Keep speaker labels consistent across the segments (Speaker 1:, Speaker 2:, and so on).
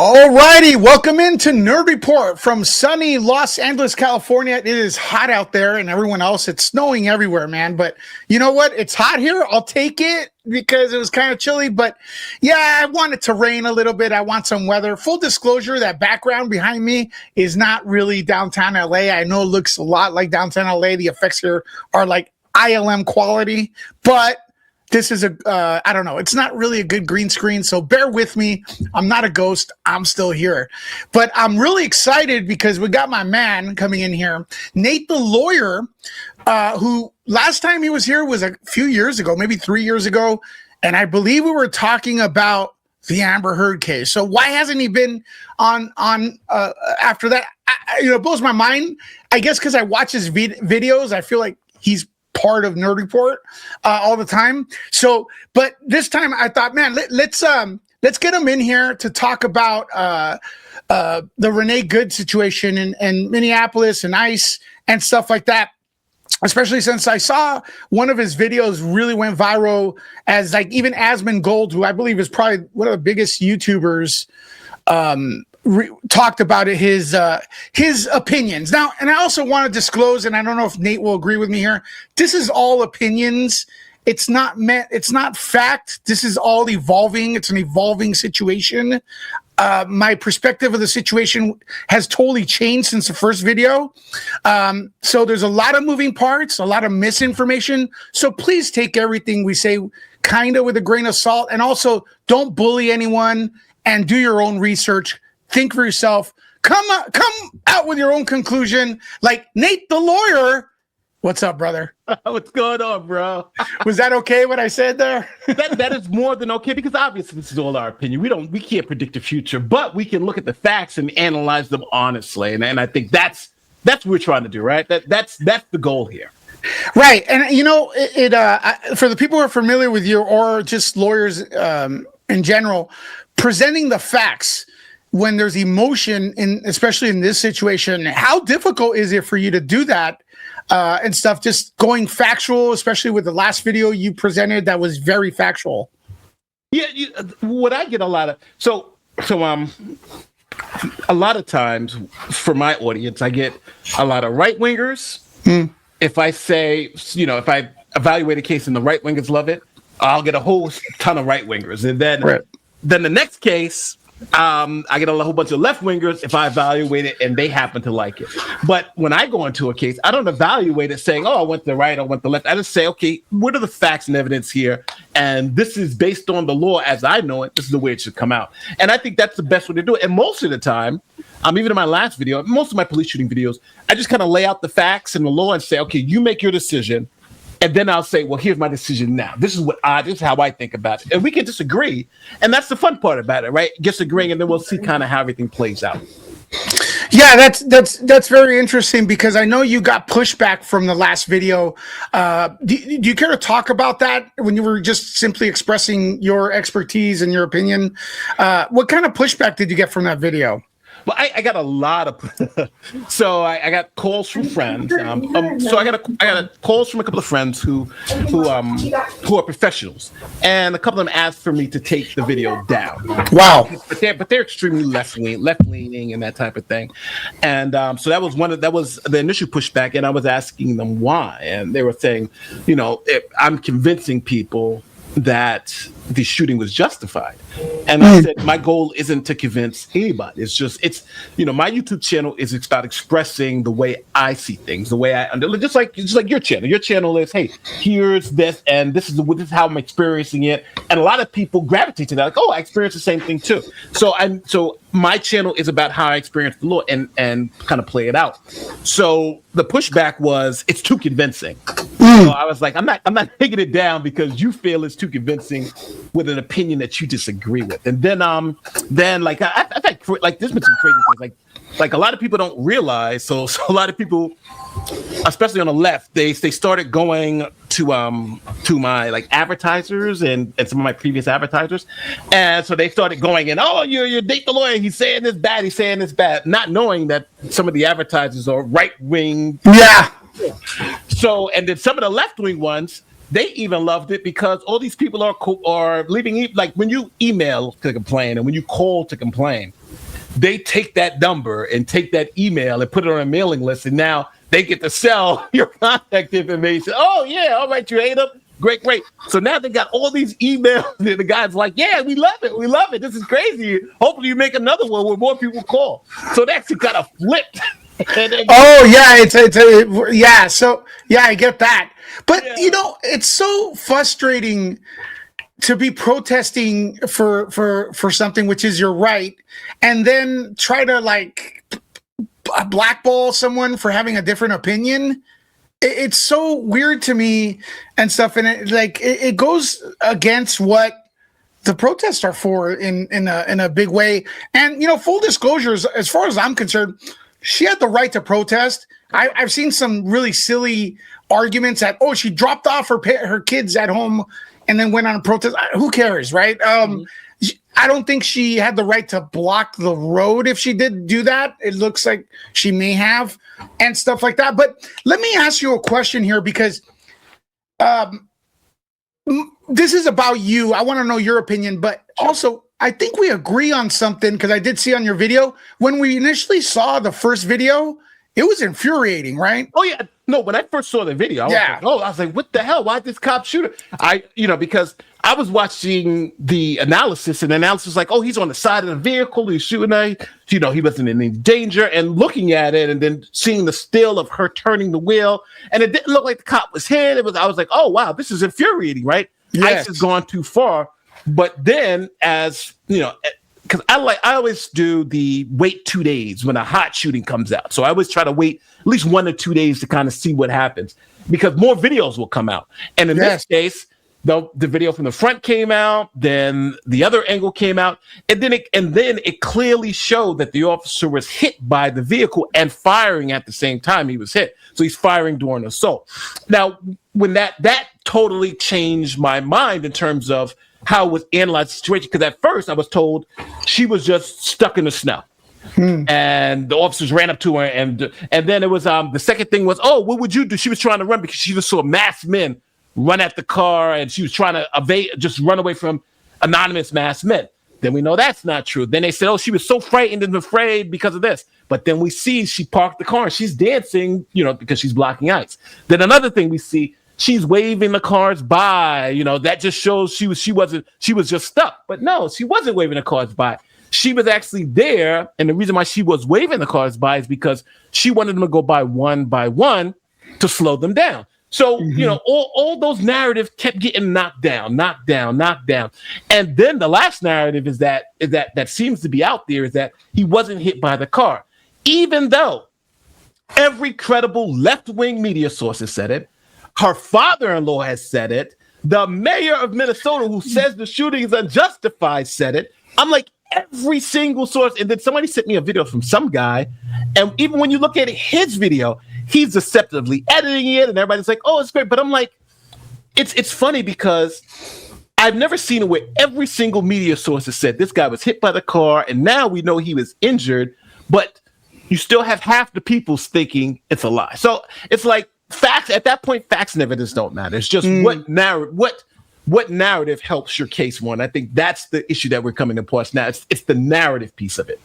Speaker 1: All righty, welcome into Nerd Report from sunny Los Angeles, California. It is hot out there, and everyone else, it's snowing everywhere, man. But you know what? It's hot here. I'll take it because it was kind of chilly. But yeah, I want it to rain a little bit. I want some weather. Full disclosure, that background behind me is not really downtown LA. I know it looks a lot like downtown LA. The effects here are like ILM quality, but this is I don't know. It's not really a good green screen, so bear with me. I'm not a ghost. I'm still here. But I'm really excited because we got my man coming in here, Nate the lawyer, who last time he was here was a few years ago, maybe 3 years ago, and I believe we were talking about the Amber Heard case. So why hasn't he been on after that? It blows my mind. I guess because I watch his videos, I feel like he's part of Nerd Report all the time. So, but this time I thought, man, let's get him in here to talk about the Renee Good situation in Minneapolis and ICE and stuff like that. Especially since I saw one of his videos really went viral as like even Asmon Gold, who I believe is probably one of the biggest YouTubers, talked about it, his opinions. Now, and I also want to disclose, and I don't know if Nate will agree with me here, this is all opinions. It's not fact. This is all evolving. It's an evolving situation. My perspective of the situation has totally changed since the first video. So there's a lot of moving parts, a lot of misinformation. So please take everything we say kind of with a grain of salt, and also don't bully anyone and do your own research. Think for yourself. Come out with your own conclusion. Like Nate the lawyer. What's up, brother?
Speaker 2: What's going on, bro?
Speaker 1: Was that okay what I said there?
Speaker 2: that is more than okay, because obviously this is all our opinion. We can't predict the future, but we can look at the facts and analyze them honestly. And I think that's what we're trying to do, right? That's the goal here.
Speaker 1: Right. And for the people who are familiar with you or just lawyers in general, presenting the facts when there's emotion especially in this situation, how difficult is it for you to do that and stuff, just going factual, especially with the last video you presented that was very factual?
Speaker 2: Yeah, what I get a lot of a lot of times for my audience, I get a lot of right wingers. If I say, if I evaluate a case and the right wingers love it, I'll get a whole ton of right wingers, and then the next case, I get a whole bunch of left wingers if I evaluate it and they happen to like it. But when I go into a case, I don't evaluate it saying, oh, I went the right, I went the left. I just say, okay, what are the facts and evidence here? And this is based on the law as I know it. This is the way it should come out. And I think that's the best way to do it. And most of the time, even in my last video, most of my police shooting videos, I just kind of lay out the facts and the law and say, okay, you make your decision. And then I'll say, well, here's my decision now. This is how I think about it. And we can disagree. And that's the fun part about it, right? Disagreeing, and then we'll see kind of how everything plays out.
Speaker 1: Yeah, that's very interesting, because I know you got pushback from the last video. Do you care to talk about that when you were just simply expressing your expertise and your opinion? What kind of pushback did you get from that video?
Speaker 2: Well, I got a lot of so I got calls from friends. So I got calls from a couple of friends who are professionals, and a couple of them asked for me to take the video down.
Speaker 1: Wow!
Speaker 2: But they're extremely left leaning and that type of thing, and so that was the initial pushback, and I was asking them why, and they were saying, I'm convincing people that the shooting was justified. And I said, my goal isn't to convince anybody. It's my YouTube channel is about expressing the way I see things, the way just like your channel. Your channel is, hey, here's this, and this is how I'm experiencing it. And a lot of people gravitate to that, like, oh, I experience the same thing too. So my channel is about how I experience the law and kind of play it out. So the pushback was, it's too convincing. So I was like, I'm not taking it down because you feel it's too convincing with an opinion that you disagree with. And then like I've had like there's been some crazy things like a lot of people don't realize. So a lot of people, especially on the left, they started going to my like advertisers and some of my previous advertisers, and so they started going and, oh, you're Nate the lawyer, he's saying this bad, not knowing that some of the advertisers are right wing.
Speaker 1: Yeah.
Speaker 2: So, and then some of the left wing ones They even loved it because all these people are leaving, like when you email to complain and when you call to complain, they take that number and take that email and put it on a mailing list, and now they get to sell your contact information. Oh yeah, all right, you hate them? Great. So now they got all these emails, and the guy's like, yeah, we love it. This is crazy. Hopefully you make another one where more people call. So they actually got a flipped.
Speaker 1: Oh yeah, yeah. So yeah, I get that. But it's so frustrating to be protesting for something which is your right, and then try to like blackball someone for having a different opinion. It's so weird to me and stuff, and it goes against what the protests are for in a big way. And full disclosures, as far as I'm concerned, she had the right to protest. I've seen some really silly arguments that she dropped off her kids at home and then went on a protest. Who cares, right? I don't think she had the right to block the road if she did do that. It looks like she may have, and stuff like that. But let me ask you a question here, because this is about you. I want to know your opinion, but also I think we agree on something, because I did see on your video, when we initially saw the first video, it was infuriating, right?
Speaker 2: Oh yeah. No, when I first saw the video, I was like, what the hell? Why did this cop shoot her? Because I was watching the analysis, and the analysis was like, he's on the side of the vehicle, he's shooting her, he wasn't in any danger, and looking at it and then seeing the still of her turning the wheel, and it didn't look like the cop was hit. I was like, oh wow, this is infuriating, right?
Speaker 1: Yes.
Speaker 2: ICE has gone too far. But then, as because I always do the wait 2 days when a hot shooting comes out. So I always try to wait at least 1 to 2 days to kind of see what happens, because more videos will come out. And in this case, the video from the front came out, then the other angle came out, and then it clearly showed that the officer was hit by the vehicle and firing at the same time he was hit. So he's firing during assault. Now, when that totally changed my mind in terms of how it was analyzed the situation, because at first I was told she was just stuck in the snow. And the officers ran up to her, and then it was the second thing was, what would you do? She was trying to run because she just saw masked men run at the car, and she was trying to evade, just run away from anonymous masked men. Then we know that's not true. Then they said, she was so frightened and afraid because of this. But then we see she parked the car and she's dancing, because she's blocking ice. Then another thing we see, she's waving the cars by. That just shows she was just stuck. But no, she wasn't waving the cars by. She was actually there, and the reason why she was waving the cars by is because she wanted them to go by one to slow them down. So, all those narratives kept getting knocked down. And then the last narrative is that seems to be out there is that he wasn't hit by the car, even though every credible left-wing media source has said it. Her father-in-law has said it. The mayor of Minnesota, who says the shooting is unjustified, said it. I'm like, every single source. And then somebody sent me a video from some guy. And even when you look at his video, he's deceptively editing it. And everybody's like, it's great. But I'm like, it's funny because I've never seen it where every single media source has said this guy was hit by the car. And now we know he was injured. But you still have half the people thinking it's a lie. So it's like, facts at that point, facts and evidence don't matter. It's just what narrative helps your case more. And I think that's the issue that we're coming to point now. It's the narrative piece of it.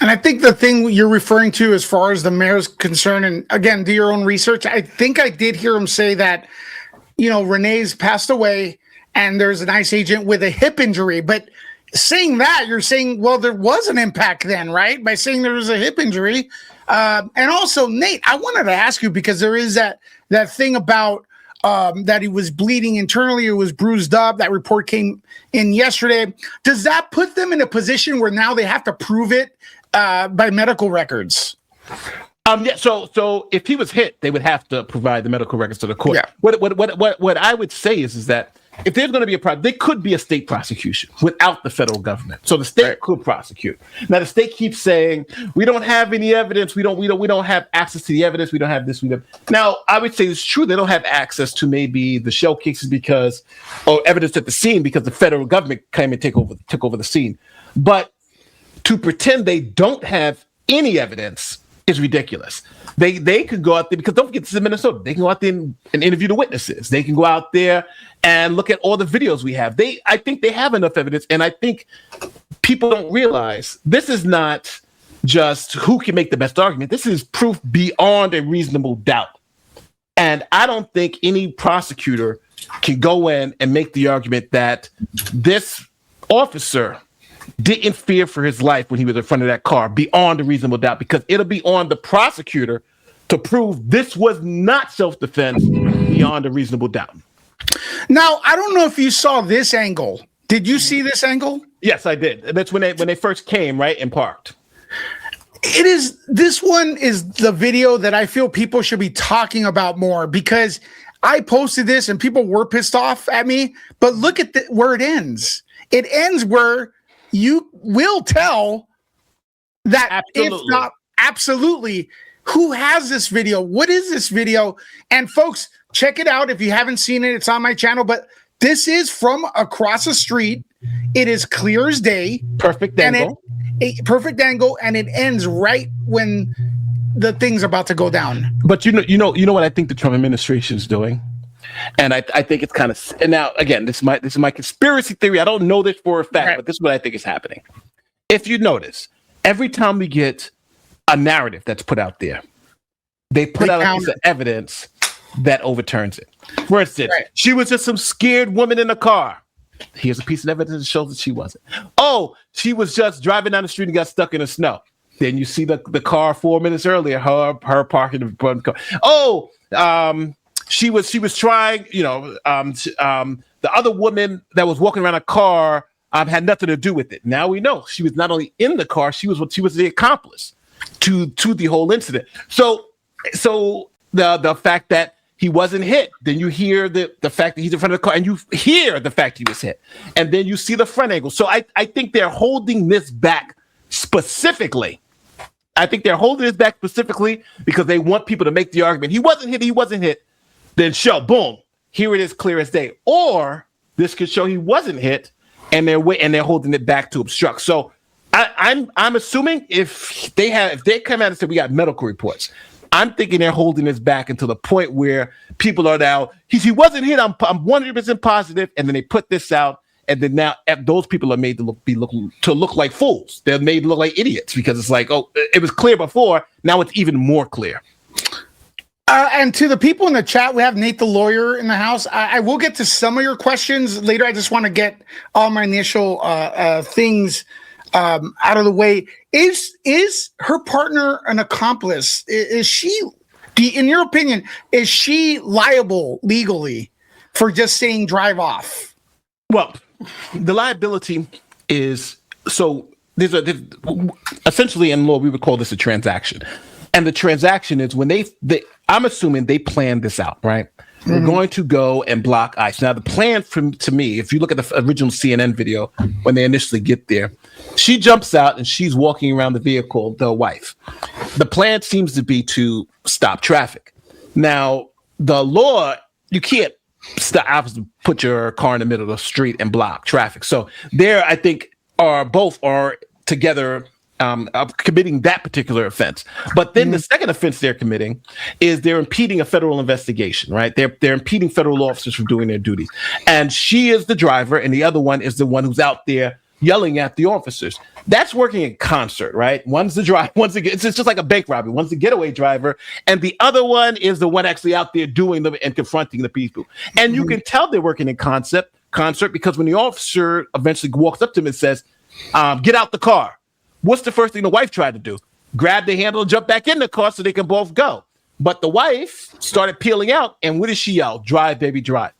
Speaker 1: And I think the thing you're referring to as far as the mayor's concerned, and again, do your own research. I think I did hear him say that, Renee's passed away and there's an ICE agent with a hip injury. But saying that, you're saying, well, there was an impact then, right? By saying there was a hip injury. And also, Nate, I wanted to ask you, because there is that thing about that he was bleeding internally, it was bruised up. That report came in yesterday. Does that put them in a position where now they have to prove it by medical records?
Speaker 2: So if he was hit, they would have to provide the medical records to the court.
Speaker 1: Yeah.
Speaker 2: What I would say is that if there's going to be a problem, there could be a state prosecution without the federal government. So the state could prosecute. Now the state keeps saying we don't have any evidence. We don't have access to the evidence. We don't have this. Now I would say it's true. They don't have access to maybe the shell cases or evidence at the scene because the federal government came and took over the scene. But to pretend they don't have any evidence is ridiculous. They could go out there, because don't forget, this is Minnesota. They can go out there and interview the witnesses. They can go out there and look at all the videos we have. I think they have enough evidence, and I think people don't realize this is not just who can make the best argument. This is proof beyond a reasonable doubt. And I don't think any prosecutor can go in and make the argument that this officer didn't fear for his life when he was in front of that car beyond a reasonable doubt, because it'll be on the prosecutor to prove this was not self-defense beyond a reasonable doubt.
Speaker 1: Now, I don't know if you saw this angle. Did you see this angle?
Speaker 2: Yes, I did. That's when they first came, right, and parked.
Speaker 1: This one is the video that I feel people should be talking about more, because I posted this and people were pissed off at me, but look at where it ends. It ends where you will tell that
Speaker 2: absolutely.
Speaker 1: If not absolutely, who has this video? What is this video? And folks, check it out if you haven't seen it. It's on my channel, but this is from across the street. It is clear as day.
Speaker 2: Perfect angle.
Speaker 1: Perfect angle, and it ends right when the thing's about to go down.
Speaker 2: But you know what I think the Trump administration is doing, and I think it's kind of. And now again, this is my conspiracy theory. I don't know this for a fact, right, but this is what I think is happening. If you notice, every time we get a narrative that's put out there, they put out a piece of evidence that overturns it. For instance, right, she was just some scared woman in a car. Here's a piece of evidence that shows that she wasn't. Oh, she was just driving down the street and got stuck in the snow. Then you see the car 4 minutes earlier, her parking in front of the car. Oh, she was trying, the other woman that was walking around a car had nothing to do with it. Now we know she was not only in the car, she was the accomplice to the whole incident. So the fact that he wasn't hit, then you hear the fact that he's in front of the car, and you hear the fact he was hit, and then you see the front angle. So I think they're holding this back specifically. I think they're holding this back specifically because they want people to make the argument, he wasn't hit, then show, boom, here it is, clear as day. Or this could show he wasn't hit, and they're holding it back to obstruct. So I'm assuming if they come out and say we got medical reports, I'm thinking they're holding this back until the point where people are now, he wasn't hit, I'm 100% positive, and then they put this out, and then now those people are made to look like fools. They're made to look like idiots, because it's like, oh, it was clear before, now it's even more clear.
Speaker 1: And to the people in the chat, we have Nate the lawyer in the house. I will get to some of your questions later. I just want to get all my initial things out of the way. Is her partner an accomplice? Is she, in your opinion, is she liable legally for just saying drive off?
Speaker 2: Well, the liability is, so there's essentially in law we would call this a transaction, and the transaction is when I'm assuming they planned this out, right? Mm-hmm. We're going to go and block ICE. Now, the plan to me, if you look at the original CNN video, when they initially get there, she jumps out and she's walking around the vehicle, the wife. The plan seems to be to stop traffic. Now, the law, you can't put your car in the middle of the street and block traffic. So there, I think, both are together committing that particular offense. But then the second offense they're committing is they're impeding a federal investigation, right? They're impeding federal officers from doing their duties. And she is the driver, and the other one is the one who's out there yelling at the officers. That's working in concert, right? One's the driver, it's just like a bank robbery. One's the getaway driver, and the other one is the one actually out there doing them and confronting the people. And you can tell they're working in concert because when the officer eventually walks up to him and says, get out the car, what's the first thing the wife tried to do? Grab the handle and jump back in the car so they can both go. But the wife started peeling out, and what did she yell? Drive, baby, drive.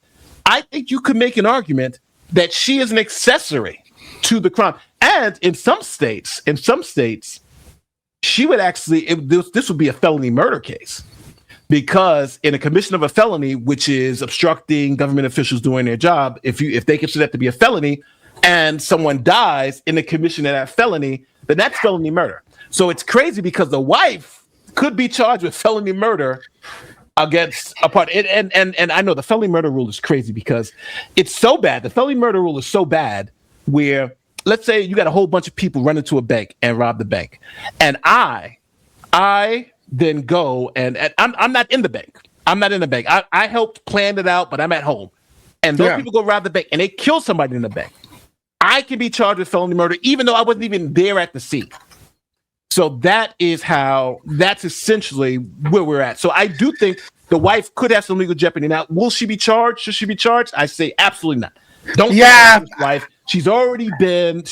Speaker 2: I think you could make an argument that she is an accessory to the crime. And in some states, she would actually, this would be a felony murder case, because in a commission of a felony, which is obstructing government officials doing their job, if they consider that to be a felony and someone dies in the commission of that felony, then that's felony murder. So it's crazy because the wife could be charged with felony murder against a part. And I know the felony murder rule is crazy because it's so bad. The felony murder rule is so bad where, let's say you got a whole bunch of people run into a bank and rob the bank, and I I then go and I'm not in the bank. I'm not in the bank. I helped plan it out, but I'm at home. And those people go rob the bank and they kill somebody in the bank. I can be charged with felony murder, even though I wasn't even there at the scene. So that's essentially where we're at. So I do think the wife could have some legal jeopardy. Now, will she be charged? Should she be charged? I say absolutely not. Don't.
Speaker 1: Yeah.
Speaker 2: Wife. She's already been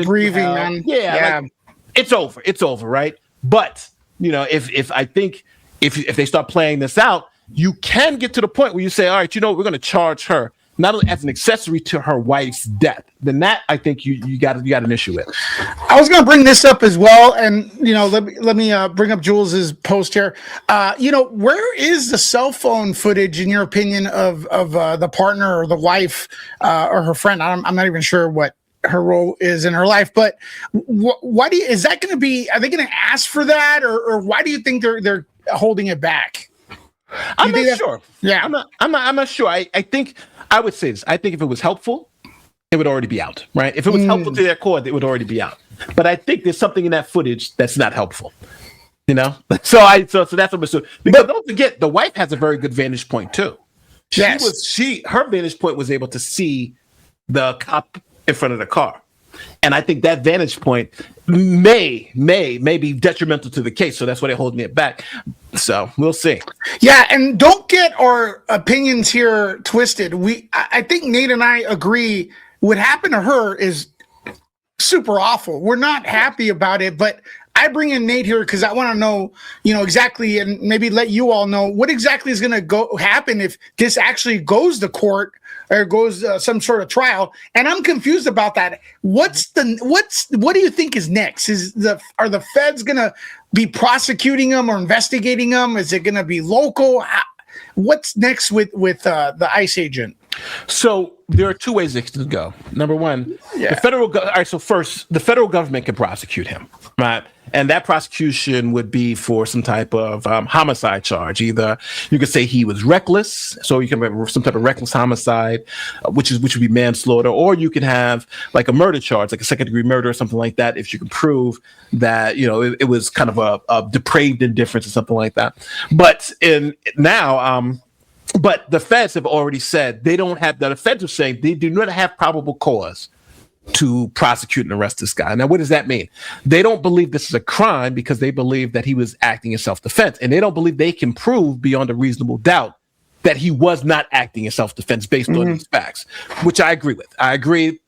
Speaker 1: grieving, man.
Speaker 2: Yeah. Like, it's over. It's over, right? But if I think if they start playing this out, you can get to the point where you say, all right, we're going to charge her not only as an accessory to her wife's death. Then that I think you got an issue with.
Speaker 1: I was going to bring this up as well, and let me bring up Jules's post here. Where is the cell phone footage, in your opinion, of the partner or the wife or her friend? I'm not even sure what her role is in her life, but why is that going to be? Are they going to ask for that, or why do you think they're holding it back?
Speaker 2: I'm not sure.
Speaker 1: Yeah,
Speaker 2: I'm not sure. I think I would say this. I think if it was helpful, it would already be out, right? If it was helpful to their cause, it would already be out. But I think there's something in that footage that's not helpful. So that's what I'm assuming. Because don't forget, the wife has a very good vantage point too. Her vantage point was able to see the cop in front of the car. And I think that vantage point may be detrimental to the case. So that's why they're holding it back. So we'll see.
Speaker 1: Yeah, and don't get our opinions here twisted. I think Nate and I agree what happened to her is super awful. We're not happy about it, but I bring in Nate here because I want to know, exactly, and maybe let you all know what exactly is going to happen if this actually goes to court or goes some sort of trial. And I'm confused about that. What do you think is next? Are the feds going to be prosecuting them or investigating them? Is it going to be local? What's next with the ICE agent?
Speaker 2: So there are two ways it can go. Number one, the federal the federal government can prosecute him, right? And that prosecution would be for some type of homicide charge. Either you could say he was reckless, so you can have some type of reckless homicide, which would be manslaughter, or you can have like a murder charge, like a second-degree murder or something like that, if you can prove that it was kind of a depraved indifference or something like that. But But the feds have already said they don't have that. The feds are saying they do not have probable cause to prosecute and arrest this guy. Now, what does that mean? They don't believe this is a crime because they believe that he was acting in self-defense, and they don't believe they can prove beyond a reasonable doubt that he was not acting in self-defense based on these facts, which I agree with. I agree.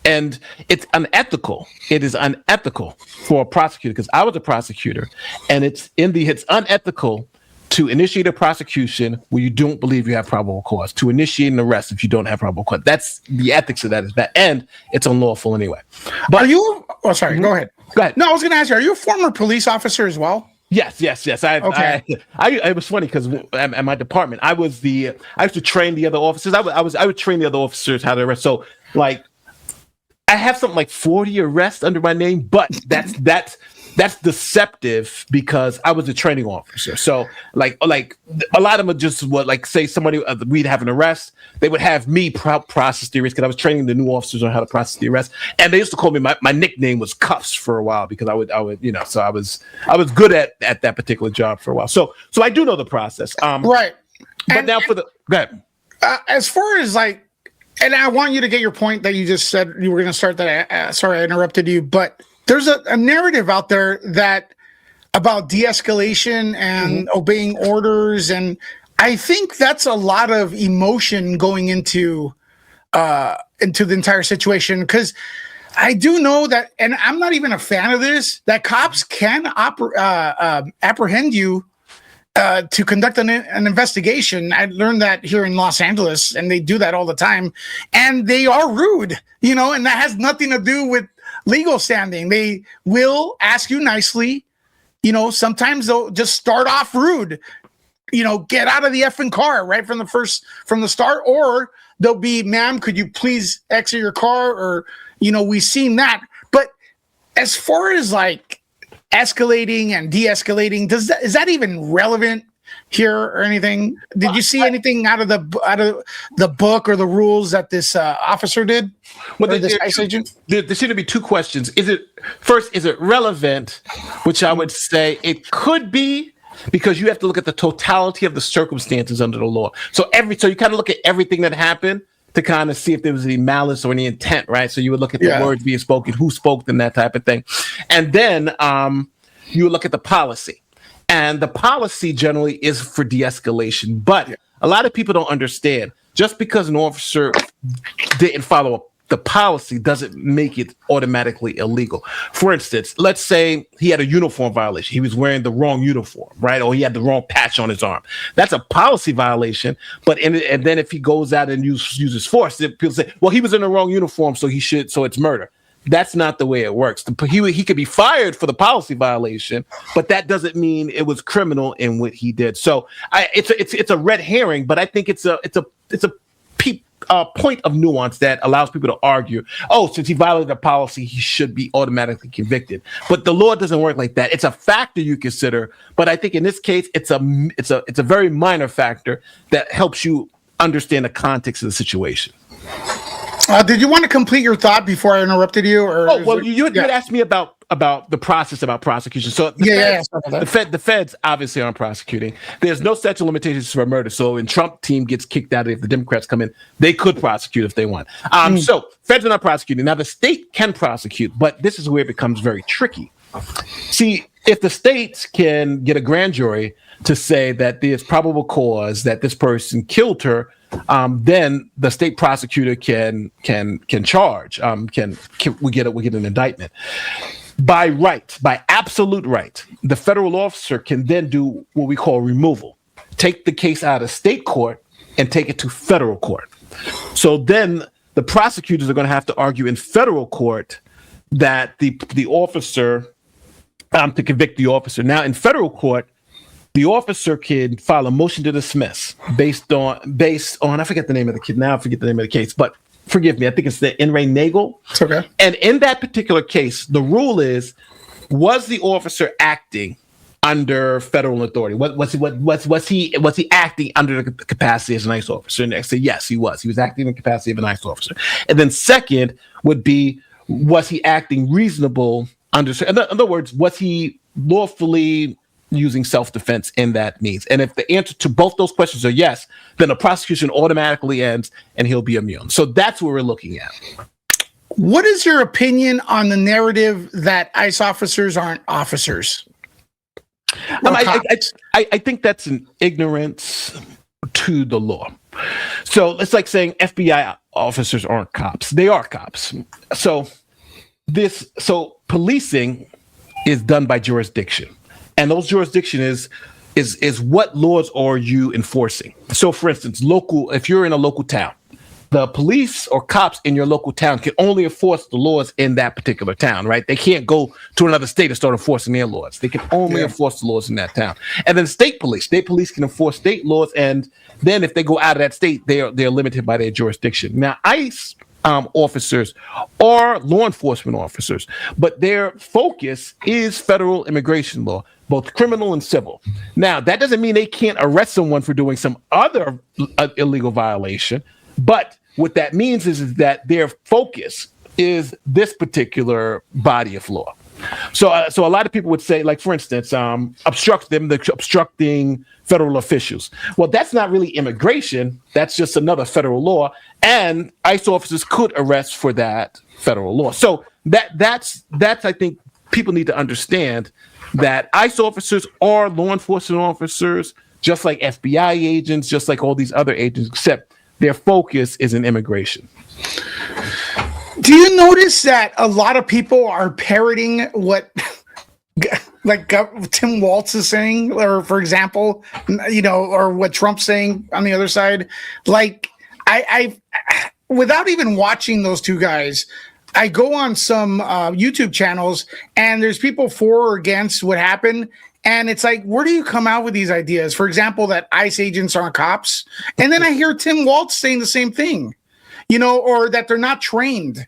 Speaker 2: And it's unethical. It is unethical for a prosecutor, because I was a prosecutor, and it's unethical to initiate a prosecution where you don't believe you have probable cause, to initiate an arrest if you don't have probable cause. That's the ethics of that is bad, and it's unlawful anyway. But
Speaker 1: are you? Oh, sorry. Go ahead.
Speaker 2: Go ahead.
Speaker 1: No, I was going to ask you. Are you a former police officer as well?
Speaker 2: Yes. It was funny because at my department, I used to train the other officers. I would train the other officers how to arrest. So like, I have something like 40 arrests under my name, but that's deceptive because I was a training officer. So like a lot of them are just say somebody, we'd have an arrest, they would have me process the arrest because I was training the new officers on how to process the arrest. And they used to call me, my nickname was Cuffs for a while because I would, so I was good at that particular job for a while. So I do know the process.
Speaker 1: Right.
Speaker 2: But go ahead.
Speaker 1: As far as and I want you to get your point that you just said you were going to start that. Sorry, I interrupted you, but there's a narrative out there about de-escalation and obeying orders, and I think that's a lot of emotion going into the entire situation. Because I do know that, and I'm not even a fan of this, that cops can apprehend you to conduct an investigation. I learned that here in Los Angeles, and they do that all the time, and they are rude, and that has nothing to do with legal standing. They will ask you nicely. Sometimes they'll just start off rude. Get out of the effing car right from the start, or they'll be, ma'am, could you please exit your car? Or, we've seen that. But as far as escalating and de-escalating, is that even relevant here or anything? Did you see anything out of the book or the rules that this officer did?
Speaker 2: Well,
Speaker 1: or this ICE agent?
Speaker 2: There seem to be two questions. Is it relevant? Which I would say it could be, because you have to look at the totality of the circumstances under the law. So you kind of look at everything that happened to kind of see if there was any malice or any intent, right? So you would look at the words being spoken, who spoke them, that type of thing. And then you would look at the policy. And the policy generally is for de-escalation. But a lot of people don't understand. Just because an officer didn't follow the policy doesn't make it automatically illegal. For instance, let's say he had a uniform violation. He was wearing the wrong uniform, right? Or he had the wrong patch on his arm. That's a policy violation. But and then if he goes out and uses force, people say, well, he was in the wrong uniform, so it's murder. That's not the way it works. He could be fired for the policy violation, but that doesn't mean it was criminal in what he did. So it's a red herring, but I think it's a point of nuance that allows people to argue, since he violated a policy, he should be automatically convicted. But the law doesn't work like that. It's a factor you consider, but I think in this case, it's a very minor factor that helps you understand the context of the situation.
Speaker 1: Did you want to complete your thought before I interrupted you? Or
Speaker 2: you had asked me about the process about prosecution. So the feds obviously aren't prosecuting. There's no statute of limitations for murder. So when Trump team gets kicked out, if the Democrats come in, they could prosecute if they want. So feds are not prosecuting. Now the state can prosecute, but this is where it becomes very tricky. See, if the states can get a grand jury to say that there's probable cause that this person killed her, then the state prosecutor can charge. We get an indictment. By absolute right, the federal officer can then do what we call removal. Take the case out of state court and take it to federal court. So then the prosecutors are going to have to argue in federal court that the officer to convict the officer. Now in federal court, the officer can file a motion to dismiss based on I forget the name of the kid now. I forget the name of the case, but forgive me. I think it's the In re Nagel.
Speaker 1: It's okay. And
Speaker 2: in that particular case, the rule is: was the officer acting under federal authority? Was he acting under the capacity as an ICE officer? And they say yes, he was. He was acting in the capacity of an ICE officer. And then second would be: was he acting reasonable under? In other words, was he lawfully using self-defense in that means? And if the answer to both those questions are yes, then the prosecution automatically ends and he'll be immune. So that's what we're looking at.
Speaker 1: What is your opinion on the narrative that ICE officers aren't officers?
Speaker 2: I think that's an ignorance to the law. So it's like saying FBI officers aren't cops. They are cops. So policing is done by jurisdiction. And those jurisdiction is what laws are you enforcing? So, for instance, if you're in a local town, the police or cops in your local town can only enforce the laws in that particular town, right? They can't go to another state and start enforcing their laws. They can only enforce the laws in that town. And then state police can enforce state laws, and then if they go out of that state, they're limited by their jurisdiction. Now, ICE officers are law enforcement officers, but their focus is federal immigration law, both criminal and civil. Now, that doesn't mean they can't arrest someone for doing some other illegal violation, but what that means is that their focus is this particular body of law. So a lot of people would say, like, for instance, obstructing federal officials. Well, that's not really immigration. That's just another federal law. And ICE officers could arrest for that federal law. So that's I think people need to understand that ICE officers are law enforcement officers, just like FBI agents, just like all these other agents, except their focus is in immigration.
Speaker 1: Do you notice that a lot of people are parroting what like Tim Walz is saying, or for example, or what Trump's saying on the other side? Like I without even watching those two guys, I go on some YouTube channels and there's people for or against what happened. And it's like, where do you come out with these ideas? For example, that ICE agents aren't cops. And then I hear Tim Walz saying the same thing, or that they're not trained.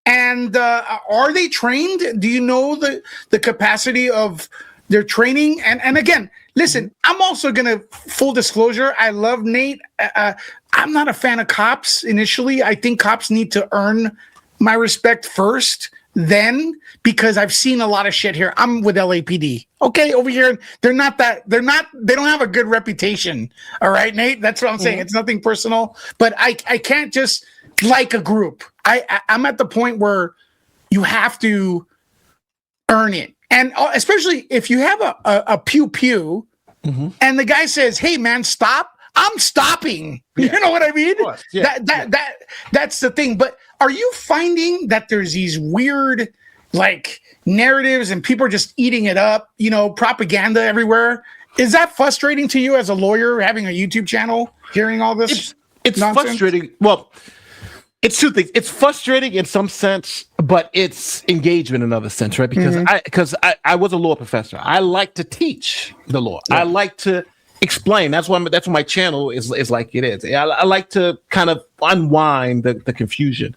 Speaker 1: And are they trained? Do you know the capacity of their training? And again, Listen, I'm also gonna full disclosure. I love Nate. I'm not a fan of cops initially. I think cops need to earn my respect first, then, because I've seen a lot of shit here. I'm with LAPD. Okay, over here, they don't have a good reputation. All right, Nate, that's what I'm saying. It's nothing personal, but I can't just like a group. I'm at the point where you have to earn it. And especially if you have a pew and the guy says, "Hey man, stop," I'm stopping. Yeah. You know what I mean? Yeah. That's the thing. But are you finding that there's these weird like narratives and people are just eating it up, propaganda everywhere? Is that frustrating to you as a lawyer having a YouTube channel, hearing all this?
Speaker 2: It's frustrating. Well, it's two things. It's frustrating in some sense, but it's engagement in another sense, right? Because I was a law professor. I like to teach the law. Yeah. I like to explain. That's why my channel is like it is. I like to kind of unwind the confusion.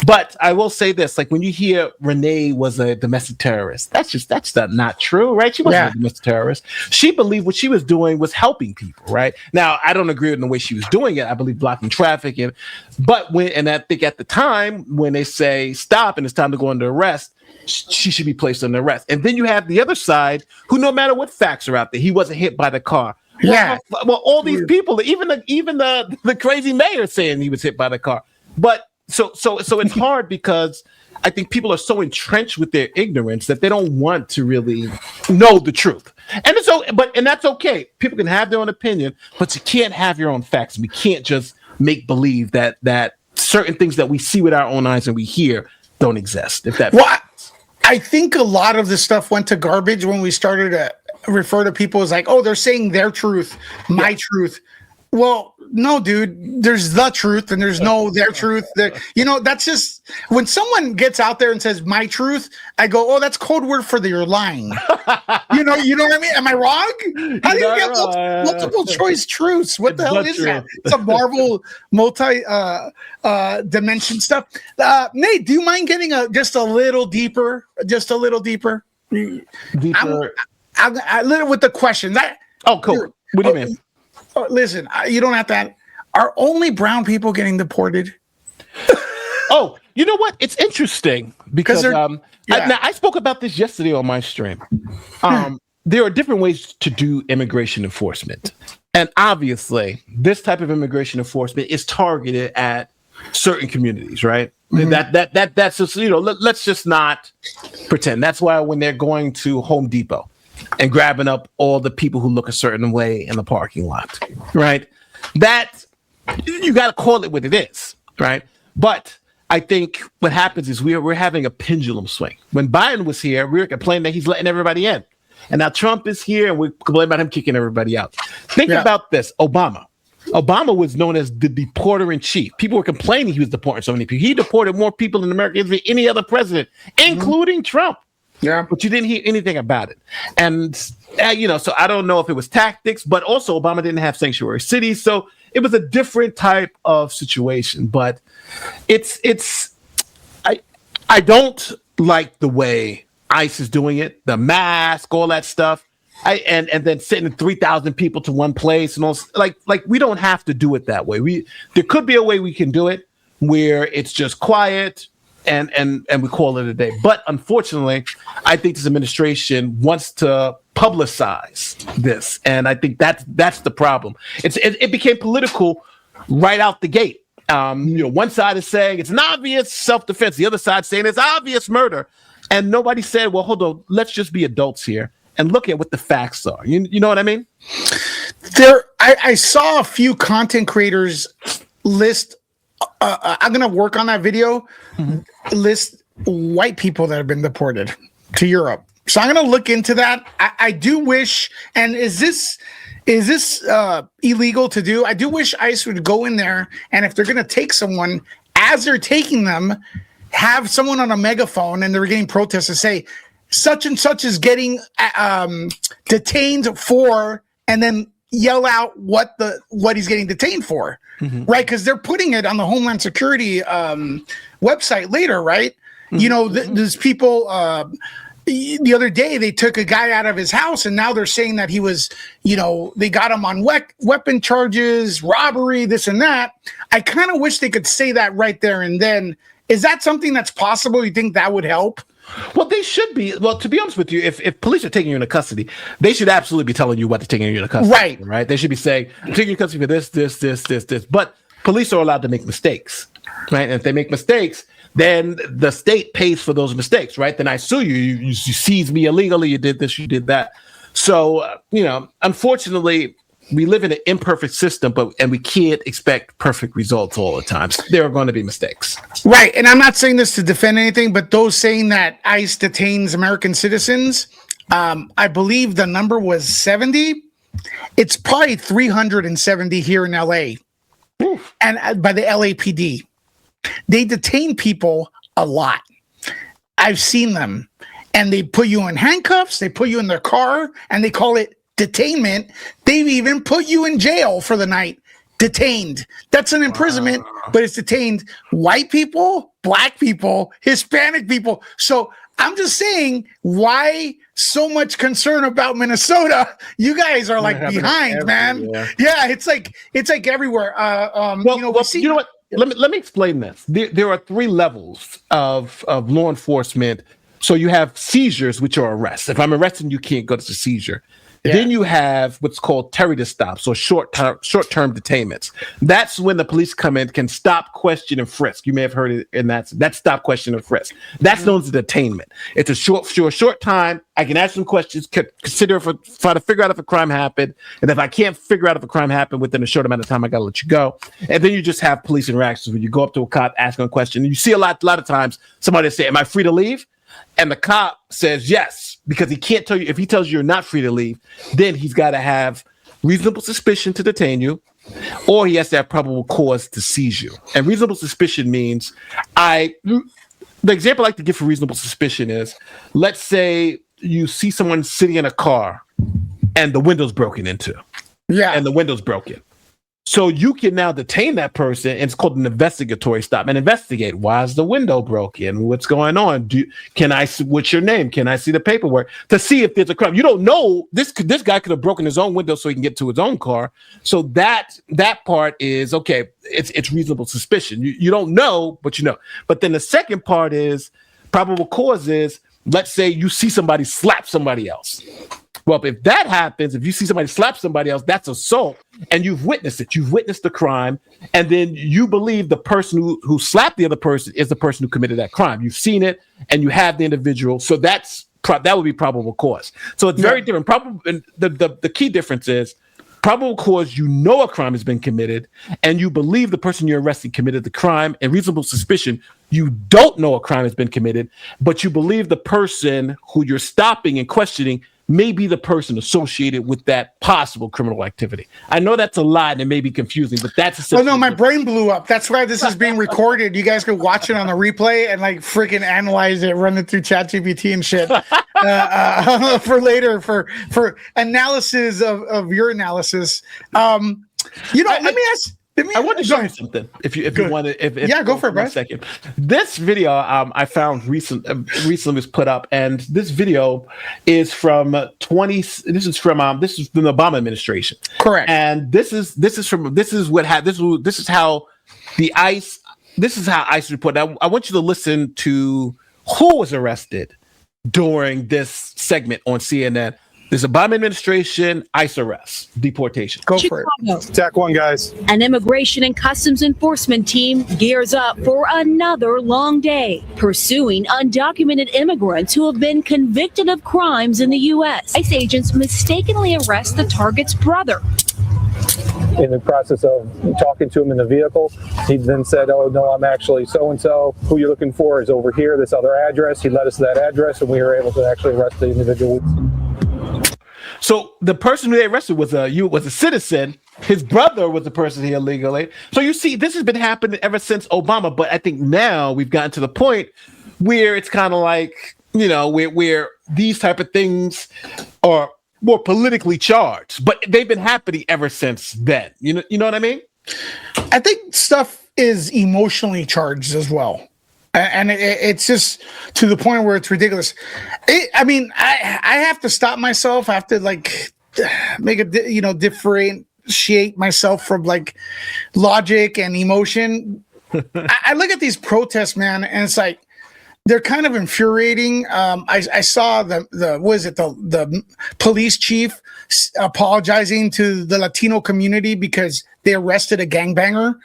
Speaker 2: But I will say this: like when you hear Renee was a domestic terrorist, that's not true, right? She wasn't a domestic terrorist. She believed what she was doing was helping people, right? Now I don't agree with the way she was doing it. I believe blocking traffic, but I think at the time when they say stop and it's time to go under arrest, she should be placed under arrest. And then you have the other side who, no matter what facts are out there, he wasn't hit by the car.
Speaker 1: Yeah.
Speaker 2: Well, all these people, even the crazy mayor saying he was hit by the car. But so it's hard because I think people are so entrenched with their ignorance that they don't want to really know the truth. And that's okay. People can have their own opinion, but you can't have your own facts. We can't just make believe that certain things that we see with our own eyes and we hear don't exist. If that
Speaker 1: I think a lot of the stuff went to garbage when we started to refer to people as like, oh, they're saying their truth, my truth. Well, no, dude, there's the truth and there's no their truth. That's just when someone gets out there and says my truth, I go, oh, that's code word for you're lying. You know what I mean? Am I wrong? How do you get multiple choice truths? What the hell is that? It's a Marvel multi dimension stuff. Nate, do you mind getting just a little deeper?
Speaker 2: Deeper.
Speaker 1: A little with the question.
Speaker 2: Cool. What do you mean?
Speaker 1: Listen, you don't have to. Are only brown people getting deported?
Speaker 2: Oh, you know what? It's interesting because I spoke about this yesterday on my stream. There are different ways to do immigration enforcement, and obviously, this type of immigration enforcement is targeted at certain communities, right? That's just let's just not pretend. That's why when they're going to Home Depot and grabbing up all the people who look a certain way in the parking lot, right? That you got to call it what it is, right? But I think what happens is we're having a pendulum swing. When Biden was here, we were complaining that he's letting everybody in, and now Trump is here, and we complain about him kicking everybody out. Think about this: Obama was known as the deporter in chief. People were complaining he was deporting so many people. He deported more people in America than any other president, including Trump. Yeah, but you didn't hear anything about it. And, so I don't know if it was tactics, but also Obama didn't have sanctuary cities. So it was a different type of situation. But I don't like the way ICE is doing it, the mask, all that stuff. And then sending 3,000 people to one place and all, like we don't have to do it that way. There could be a way we can do it where it's just quiet and we call it a day. But unfortunately, I think this administration wants to publicize this, and I think that's the problem. It became political right out the gate. One side is saying it's an obvious self-defense, the other side saying it's obvious murder, and nobody said, well, hold on, let's just be adults here and look at what the facts are. You know what I mean?
Speaker 1: I saw a few content creators list. I'm gonna work on that video. List white people that have been deported to Europe. So I'm gonna look into that. I do wish. And is this illegal to do? I do wish ICE would go in there, and if they're gonna take someone, as they're taking them, have someone on a megaphone, and they're getting protests to say such and such is getting detained for, and then yell out what he's getting detained for. Right, because they're putting it on the Homeland Security website later, right? There's people the other day they took a guy out of his house, and now they're saying that he was, they got him on weapon charges, robbery, this and that. I kind of wish they could say that right there and then. Is that something that's possible? You think that would help?
Speaker 2: Well, they should be. Well, to be honest with you, if police are taking you into custody, they should absolutely be telling you what they're taking you into custody. Right? They should be saying, I'm taking you into custody for this. But police are allowed to make mistakes, right? And if they make mistakes, then the state pays for those mistakes, right? Then I sue you. You seized me illegally. You did this. You did that. So, unfortunately, we live in an imperfect system, and we can't expect perfect results all the time. So there are going to be mistakes.
Speaker 1: Right. And I'm not saying this to defend anything, but those saying that ICE detains American citizens, I believe the number was 70. It's probably 370 here in LA. Oof. And by the LAPD. They detain people a lot. I've seen them. And they put you in handcuffs, they put you in their car, and they call it detainment. They've even put you in jail for the night. Detained. That's an imprisonment, but it's detained white people, black people, Hispanic people. So I'm just saying, why so much concern about Minnesota? You guys are like behind, man. Yeah, it's like everywhere.
Speaker 2: You know what? Let me explain this. There are 3 levels of law enforcement. So you have seizures, which are arrests. If I'm arresting, you can't go to the seizure. Yeah. Then you have what's called Terry to stops, or short-term detainments. That's when the police come in, can stop, question, and frisk. You may have heard it, and that's stop, question, and frisk. That's known as detainment. It's a short time. I can ask some questions, try to figure out if a crime happened, and if I can't figure out if a crime happened within a short amount of time, I gotta let you go. And then you just have police interactions where you go up to a cop, ask him a question. And you see a lot of times somebody say, "Am I free to leave?" And the cop says yes, because he can't tell you. If he tells you you're not free to leave, then he's got to have reasonable suspicion to detain you, or he has to have probable cause to seize you. And reasonable suspicion means, the example I like to give for reasonable suspicion is, let's say you see someone sitting in a car and the window's broken into. Yeah. And the window's broken. So you can now detain that person, and it's called an investigatory stop, and investigate. Why is the window broken? What's going on? What's your name? Can I see the paperwork to see if there's a crime? You don't know. This guy could have broken his own window so he can get to his own car. So that part is okay. It's reasonable suspicion. You don't know, but you know. But then the second part is probable cause. Is, let's say you see somebody slap somebody else. Well, if that happens, if you see somebody slap somebody else, that's assault, and you've witnessed it. You've witnessed the crime, and then you believe the person who slapped the other person is the person who committed that crime. You've seen it, and you have the individual, so that would be probable cause. So it's very different. The key difference is probable cause, you know a crime has been committed, and you believe the person you're arresting committed the crime. And reasonable suspicion, you don't know a crime has been committed, but you believe the person who you're stopping and questioning may be the person associated with that possible criminal activity. I know that's a lot and it may be confusing, but that's essentially.
Speaker 1: Oh no, my brain blew up. That's why this is being recorded. You guys can watch it on the replay and like freaking analyze it, run it through ChatGPT and shit for later for analysis of your analysis. Let me ask.
Speaker 2: I want to show you something. If you want to,
Speaker 1: go for it, bro.
Speaker 2: Second. This video I found recently was put up, and this video is from the Obama administration.
Speaker 1: Correct.
Speaker 2: And this is how ICE reported. I want you to listen to who was arrested during this segment on CNN. This Obama administration, ICE arrests, deportation.
Speaker 1: Go for it.
Speaker 3: Tack 1, guys.
Speaker 4: An immigration and customs enforcement team gears up for another long day, pursuing undocumented immigrants who have been convicted of crimes in the U.S. ICE agents mistakenly arrest the target's brother.
Speaker 3: In the process of talking to him in the vehicle, he then said, "Oh, no, I'm actually so-and-so. Who you're looking for is over here, this other address." He led us to that address, and we were able to actually arrest the individual.
Speaker 2: So the person who they arrested was a citizen. His brother was the person he illegally. So you see, this has been happening ever since Obama. But I think now we've gotten to the point where it's kind of like, where these type of things are more politically charged. But they've been happening ever since then. You know what I mean?
Speaker 1: I think stuff is emotionally charged as well. And it's just to the point where it's ridiculous. I have to stop myself. I have to like make a differentiate myself from like logic and emotion. I look at these protests, man, and it's like they're kind of infuriating. I saw the police chief apologizing to the Latino community because they arrested a gangbanger,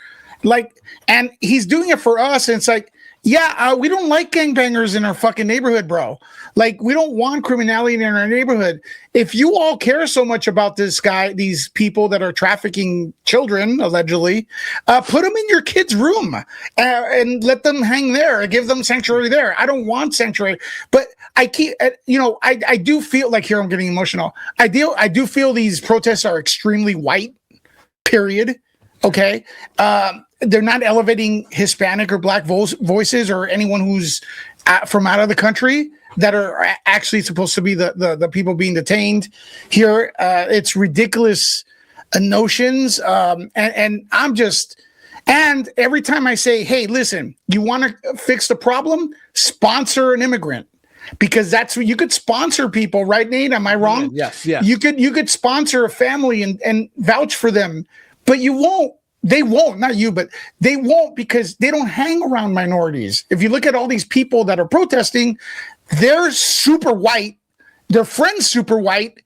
Speaker 1: and he's doing it for us. And it's like, yeah, we don't like gangbangers in our fucking neighborhood, bro. Like, we don't want criminality in our neighborhood. If you all care so much about these people that are trafficking children, allegedly, put them in your kid's room and let them hang there, give them sanctuary there. I don't want sanctuary, but I do feel like, here I'm getting emotional. I do feel these protests are extremely white, period. Okay. They're not elevating Hispanic or Black voices or anyone who's from out of the country that are actually supposed to be the people being detained here. It's ridiculous notions. And every time I say, hey, listen, you want to fix the problem? Sponsor an immigrant. Because that's what you could sponsor people, right, Nate? Am I wrong?
Speaker 2: Yes.
Speaker 1: You could sponsor a family and vouch for them, but you won't. They won't, not you, but they won't, because they don't hang around minorities. If you look at all these people that are protesting, they're super white, their friend's super white,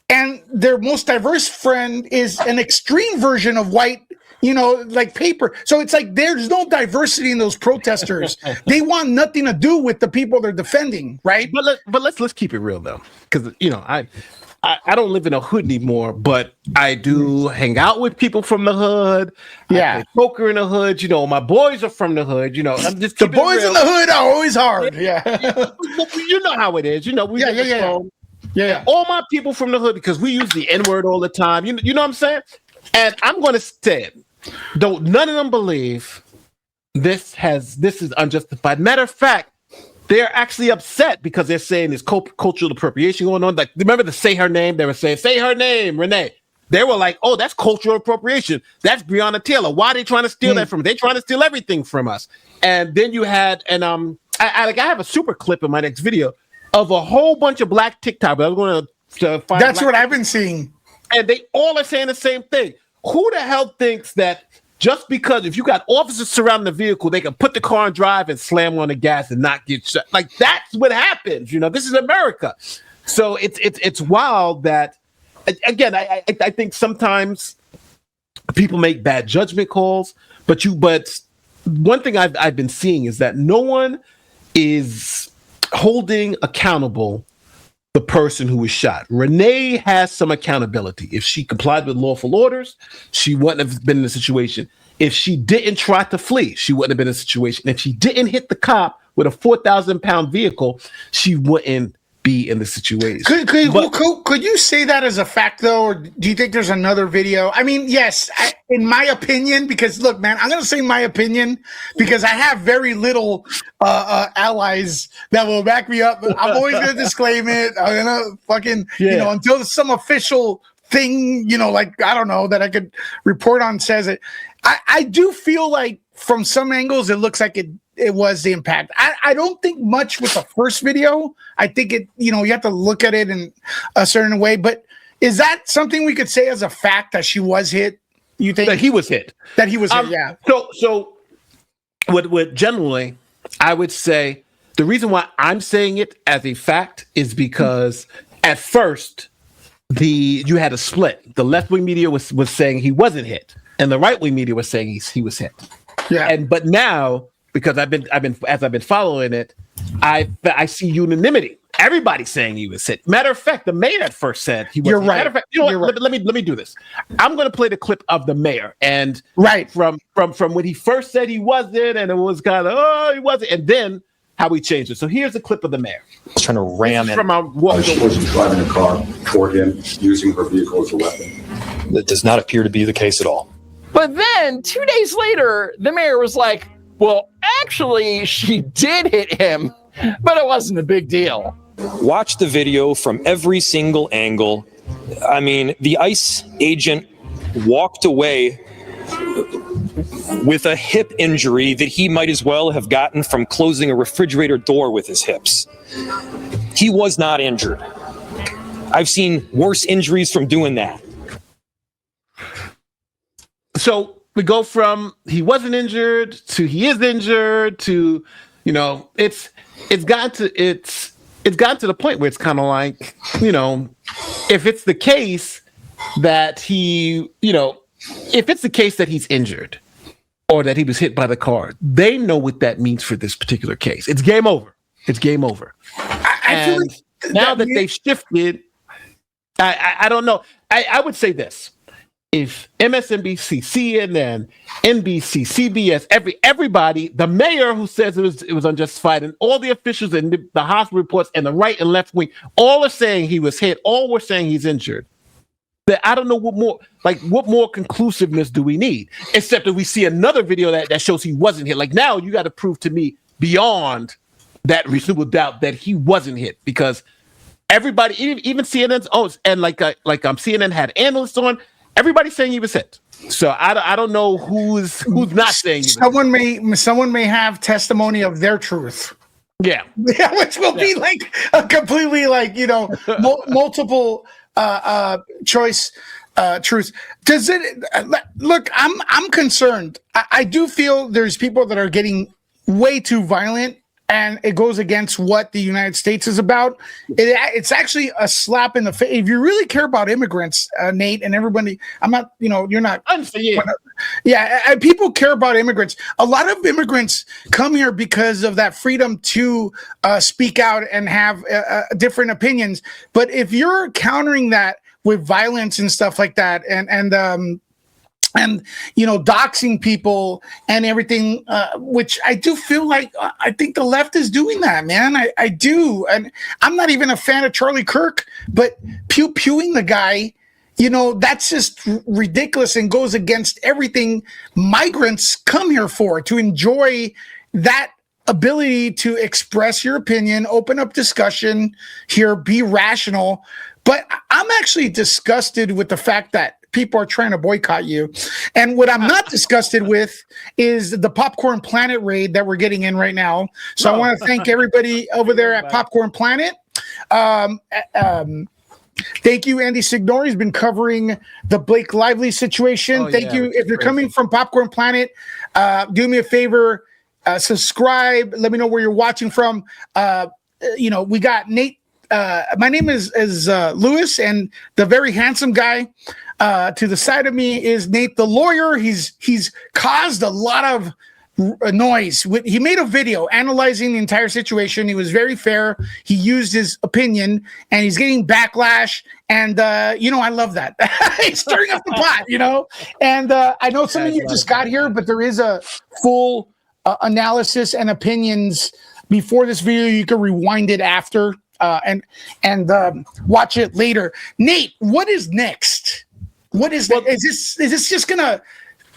Speaker 1: and their most diverse friend is an extreme version of white, like paper. So it's like there's no diversity in those protesters. They want nothing to do with the people they're defending, right?
Speaker 2: But let's keep it real though, because I don't live in a hood anymore, but I do hang out with people from the hood.
Speaker 1: Yeah.
Speaker 2: I play poker in the hood. My boys are from the hood. I'm just
Speaker 1: the boys in the hood are always hard. Yeah.
Speaker 2: You know how it is.
Speaker 1: Yeah.
Speaker 2: All my people from the hood, because we use the N-word all the time. You know what I'm saying? And I'm going to say it. Don't none of them believe this is unjustified. Matter of fact, they're actually upset because they're saying there's cultural appropriation going on. Like, remember the say her name? They were saying, say her name, Renee. They were like, oh, that's cultural appropriation. That's Breonna Taylor. Why are they trying to steal that from us? They're trying to steal everything from us. And then you had, I have a super clip in my next video of a whole bunch of black TikTokers. I was going to find.
Speaker 1: That's what I've been seeing.
Speaker 2: And they all are saying the same thing. Who the hell thinks that just because if you got officers surrounding the vehicle, they can put the car in drive and slam on the gas and not get shot? Like, that's what happens. This is America. So it's wild that, again, I think sometimes people make bad judgment calls, but one thing I've been seeing is that no one is holding accountable the person who was shot. Renee has some accountability. If she complied with lawful orders, she wouldn't have been in the situation. If she didn't try to flee, she wouldn't have been in a situation. If she didn't hit the cop with a 4,000-pound vehicle, she wouldn't be in the situation.
Speaker 1: Could you say that as a fact, though, or do you think there's another video? I mean, yes, in my opinion, because look, man, I'm going to say my opinion because I have very little allies that will back me up. I'm always going to disclaim it. I'm going to fucking, until some official thing, like, I don't know, that I could report on says it. I do feel like from some angles, it looks like it was the impact. I don't think much with the first video. I think you have to look at it in a certain way. But is that something we could say as a fact that she was hit? You think
Speaker 2: that he was hit?
Speaker 1: That he was hit, yeah.
Speaker 2: So what generally I would say the reason why I'm saying it as a fact is because at first you had a split. The left-wing media was saying he wasn't hit, and the right-wing media was saying he was hit. Yeah. But now, because I've been following it, I see unanimity. Everybody's saying he was hit. Matter of fact, the mayor at first said he was.
Speaker 1: You're right.
Speaker 2: Matter of fact, let me do this. I'm going to play the clip of the mayor, and from when he first said he wasn't, and it was kind of he wasn't, and then how we changed it. So here's the clip of the mayor.
Speaker 5: Trying to ram it.
Speaker 2: From our
Speaker 6: she was driving a car toward him, using her vehicle as a weapon.
Speaker 5: That does not appear to be the case at all.
Speaker 7: But then 2 days later, the mayor was like, well, actually, she did hit him, but it wasn't a big deal.
Speaker 5: Watch the video from every single angle. I mean, the ICE agent walked away with a hip injury that he might as well have gotten from closing a refrigerator door with his hips. He was not injured. I've seen worse injuries from doing that.
Speaker 2: So we go from he wasn't injured to he is injured to, it's gotten to the point where it's kind of like, if it's the case that if it's the case that he's injured or that he was hit by the car, they know what that means for this particular case. It's game over. It's game over.
Speaker 1: I feel like
Speaker 2: now that they've shifted, I don't know. I would say this. If MSNBC, CNN, NBC, CBS, everybody, the mayor who says it was unjustified, and all the officials and the hospital reports and the right and left wing, all are saying he was hit, all were saying he's injured. That I don't know what more conclusiveness do we need? Except that we see another video that shows he wasn't hit. Like now you got to prove to me beyond that reasonable doubt that he wasn't hit, because everybody, even CNN's and CNN had analysts on. Everybody's saying he was hit. So I don't know who's not saying.
Speaker 1: Someone may have testimony of their truth.
Speaker 2: Yeah,
Speaker 1: which will be like a completely multiple choice truth. Does it look? I'm concerned. I do feel there's people that are getting way too violent, and it goes against what the United States is about. It's actually a slap in the face. If you really care about immigrants, Nate, and everybody, I'm not, you're not. Yeah, people care about immigrants. A lot of immigrants come here because of that freedom to speak out and have different opinions. But if you're countering that with violence and stuff like that, and doxing people and everything, which I do feel like I think the left is doing that, man. I do. And I'm not even a fan of Charlie Kirk, but pew-pewing the guy, that's just ridiculous and goes against everything migrants come here for, to enjoy that ability to express your opinion, open up discussion here, be rational. But I'm actually disgusted with the fact that people are trying to boycott you. And what I'm not disgusted with is the Popcorn Planet raid that we're getting in right now. So I want to thank everybody over there at Popcorn Planet. Thank you, Andy Signori. He's been covering the Blake Lively situation. Thank you. If you're coming from Popcorn Planet, do me a favor, subscribe. Let me know where you're watching from. We got Nate. My name is Lewis, and the very handsome guy to the side of me is Nate, the lawyer. He's caused a lot of noise. He made a video analyzing the entire situation. He was very fair. He used his opinion, and he's getting backlash. And I love that. He's stirring up the pot, And I know some of you just got here, but there is a full analysis and opinions before this video. You can rewind it after. And watch it later. Nate, what is next? What is that? Is this just gonna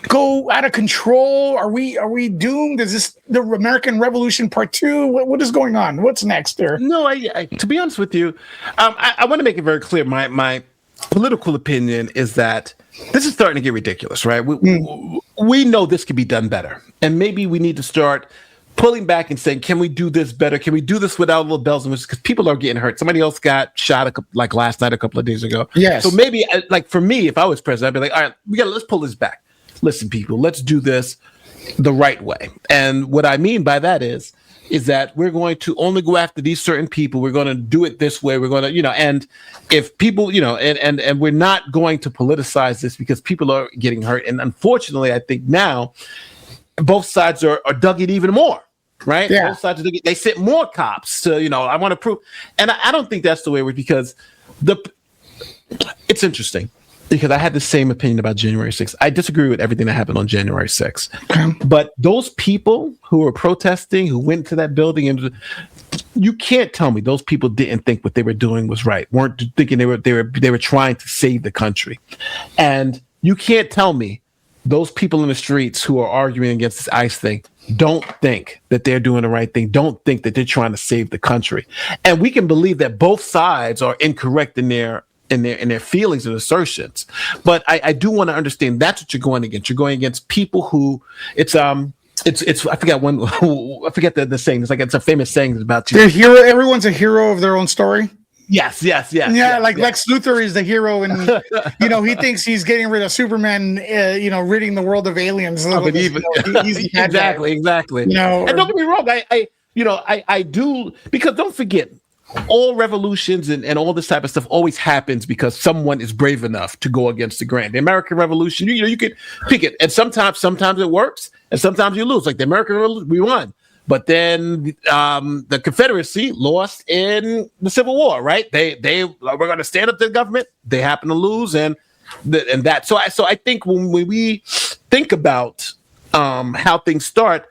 Speaker 1: go out of control? Are we doomed? Is this the American Revolution Part 2? What is going on? What's next there?
Speaker 2: No, I to be honest with you, I want to make it very clear. My political opinion is that this is starting to get ridiculous, right? We know this could be done better, and maybe we need to start pulling back and saying, can we do this better? Can we do this without little bells and whistles? Because people are getting hurt. Somebody else got shot last night, a couple of days ago.
Speaker 1: Yes.
Speaker 2: So maybe for me, if I was president, I'd be like, all right, let's pull this back. Listen, people, let's do this the right way. And what I mean by that is that we're going to only go after these certain people. We're going to do it this way. We're going to, and if people, and we're not going to politicize this because people are getting hurt. And unfortunately, I think now both sides are dug in even more. Right?
Speaker 1: Yeah.
Speaker 2: Both sides they sent more cops to, I want to prove. And I don't think that's the way because it's interesting because I had the same opinion about January 6th. I disagree with everything that happened on January 6th. But those people who were protesting, who went to that building, and you can't tell me those people didn't think what they were doing was right, weren't thinking they were trying to save the country. And you can't tell me those people in the streets who are arguing against this ICE thing don't think that they're doing the right thing, don't think that they're trying to save the country. And we can believe that both sides are incorrect in their in their feelings and assertions. But I do want to understand that's what you're going against. You're going against people who it's I forget the saying. It's a famous saying about you.
Speaker 1: The hero. Everyone's a hero of their own story.
Speaker 2: Yes.
Speaker 1: Yeah, Lex Luthor is the hero, and he thinks he's getting rid of Superman. Ridding the world of aliens.
Speaker 2: Exactly. And don't get me wrong. I do, because don't forget, all revolutions and all this type of stuff always happens because someone is brave enough to go against the grain. The American Revolution, you could pick it, and sometimes it works, and sometimes you lose. Like the American Revolution, we won. But then the Confederacy lost in the Civil War, right? They were going to stand up to the government. They happen to lose, and that. So I think when we think about how things start,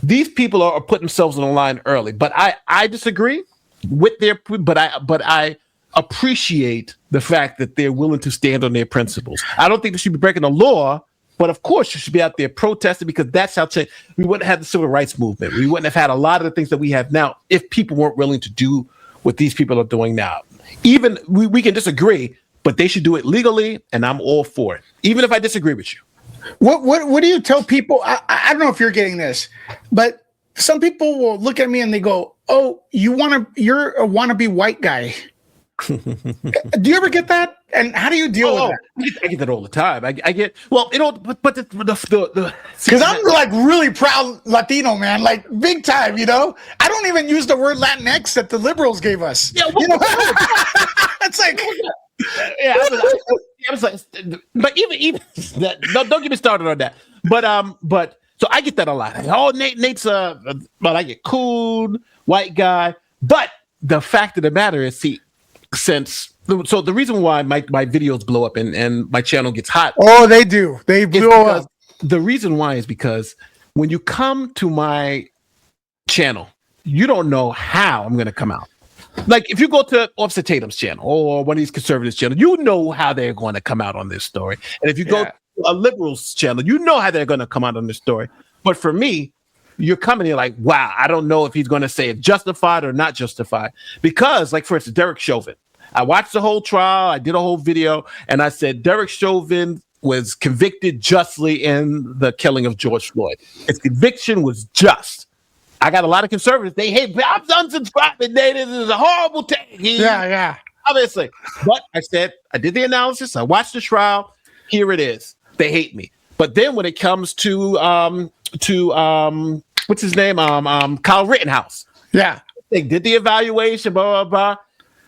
Speaker 2: these people are putting themselves on the line early. But I disagree with but I appreciate the fact that they're willing to stand on their principles. I don't think they should be breaking the law. But of course, you should be out there protesting, because that's how we wouldn't have the civil rights movement. We wouldn't have had a lot of the things that we have now if people weren't willing to do what these people are doing now. Even we can disagree, but they should do it legally, and I'm all for it, even if I disagree with you.
Speaker 1: What do you tell people? I don't know if you're getting this, but some people will look at me and they go, "Oh, you're a wannabe white guy." Do you ever get that? And how do you deal with that?
Speaker 2: I get that all the time. I get, well, but the
Speaker 1: because I'm like really proud Latino, man, like big time. I don't even use the word Latinx that the liberals gave us. Yeah, it's like,
Speaker 2: I was like, but even that. Don't get me started on that. But so I get that a lot. Oh, Nate's but I get cool white guy. But the fact of the matter is, so the reason why my videos blow up and my channel gets hot.
Speaker 1: Oh, they do. They blow up.
Speaker 2: The reason why is because when you come to my channel, you don't know how I'm going to come out. Like if you go to Officer Tatum's channel or one of these conservatives' channels, you know how they're going to come out on this story. And if you go to a liberal's channel, you know how they're going to come out on this story. But for me, you're coming here like, wow, I don't know if he's going to say it's justified or not justified. Because, like, for instance, Derek Chauvin. I watched the whole trial. I did a whole video. And I said, Derek Chauvin was convicted justly in the killing of George Floyd. His conviction was just. I got a lot of conservatives. They hate me. I'm unsubscribing. This is a horrible thing.
Speaker 1: Yeah.
Speaker 2: Obviously. But I said, I did the analysis. I watched the trial. Here it is. They hate me. But then when it comes to what's his name? Kyle Rittenhouse.
Speaker 1: Yeah.
Speaker 2: They did the evaluation, blah, blah, blah.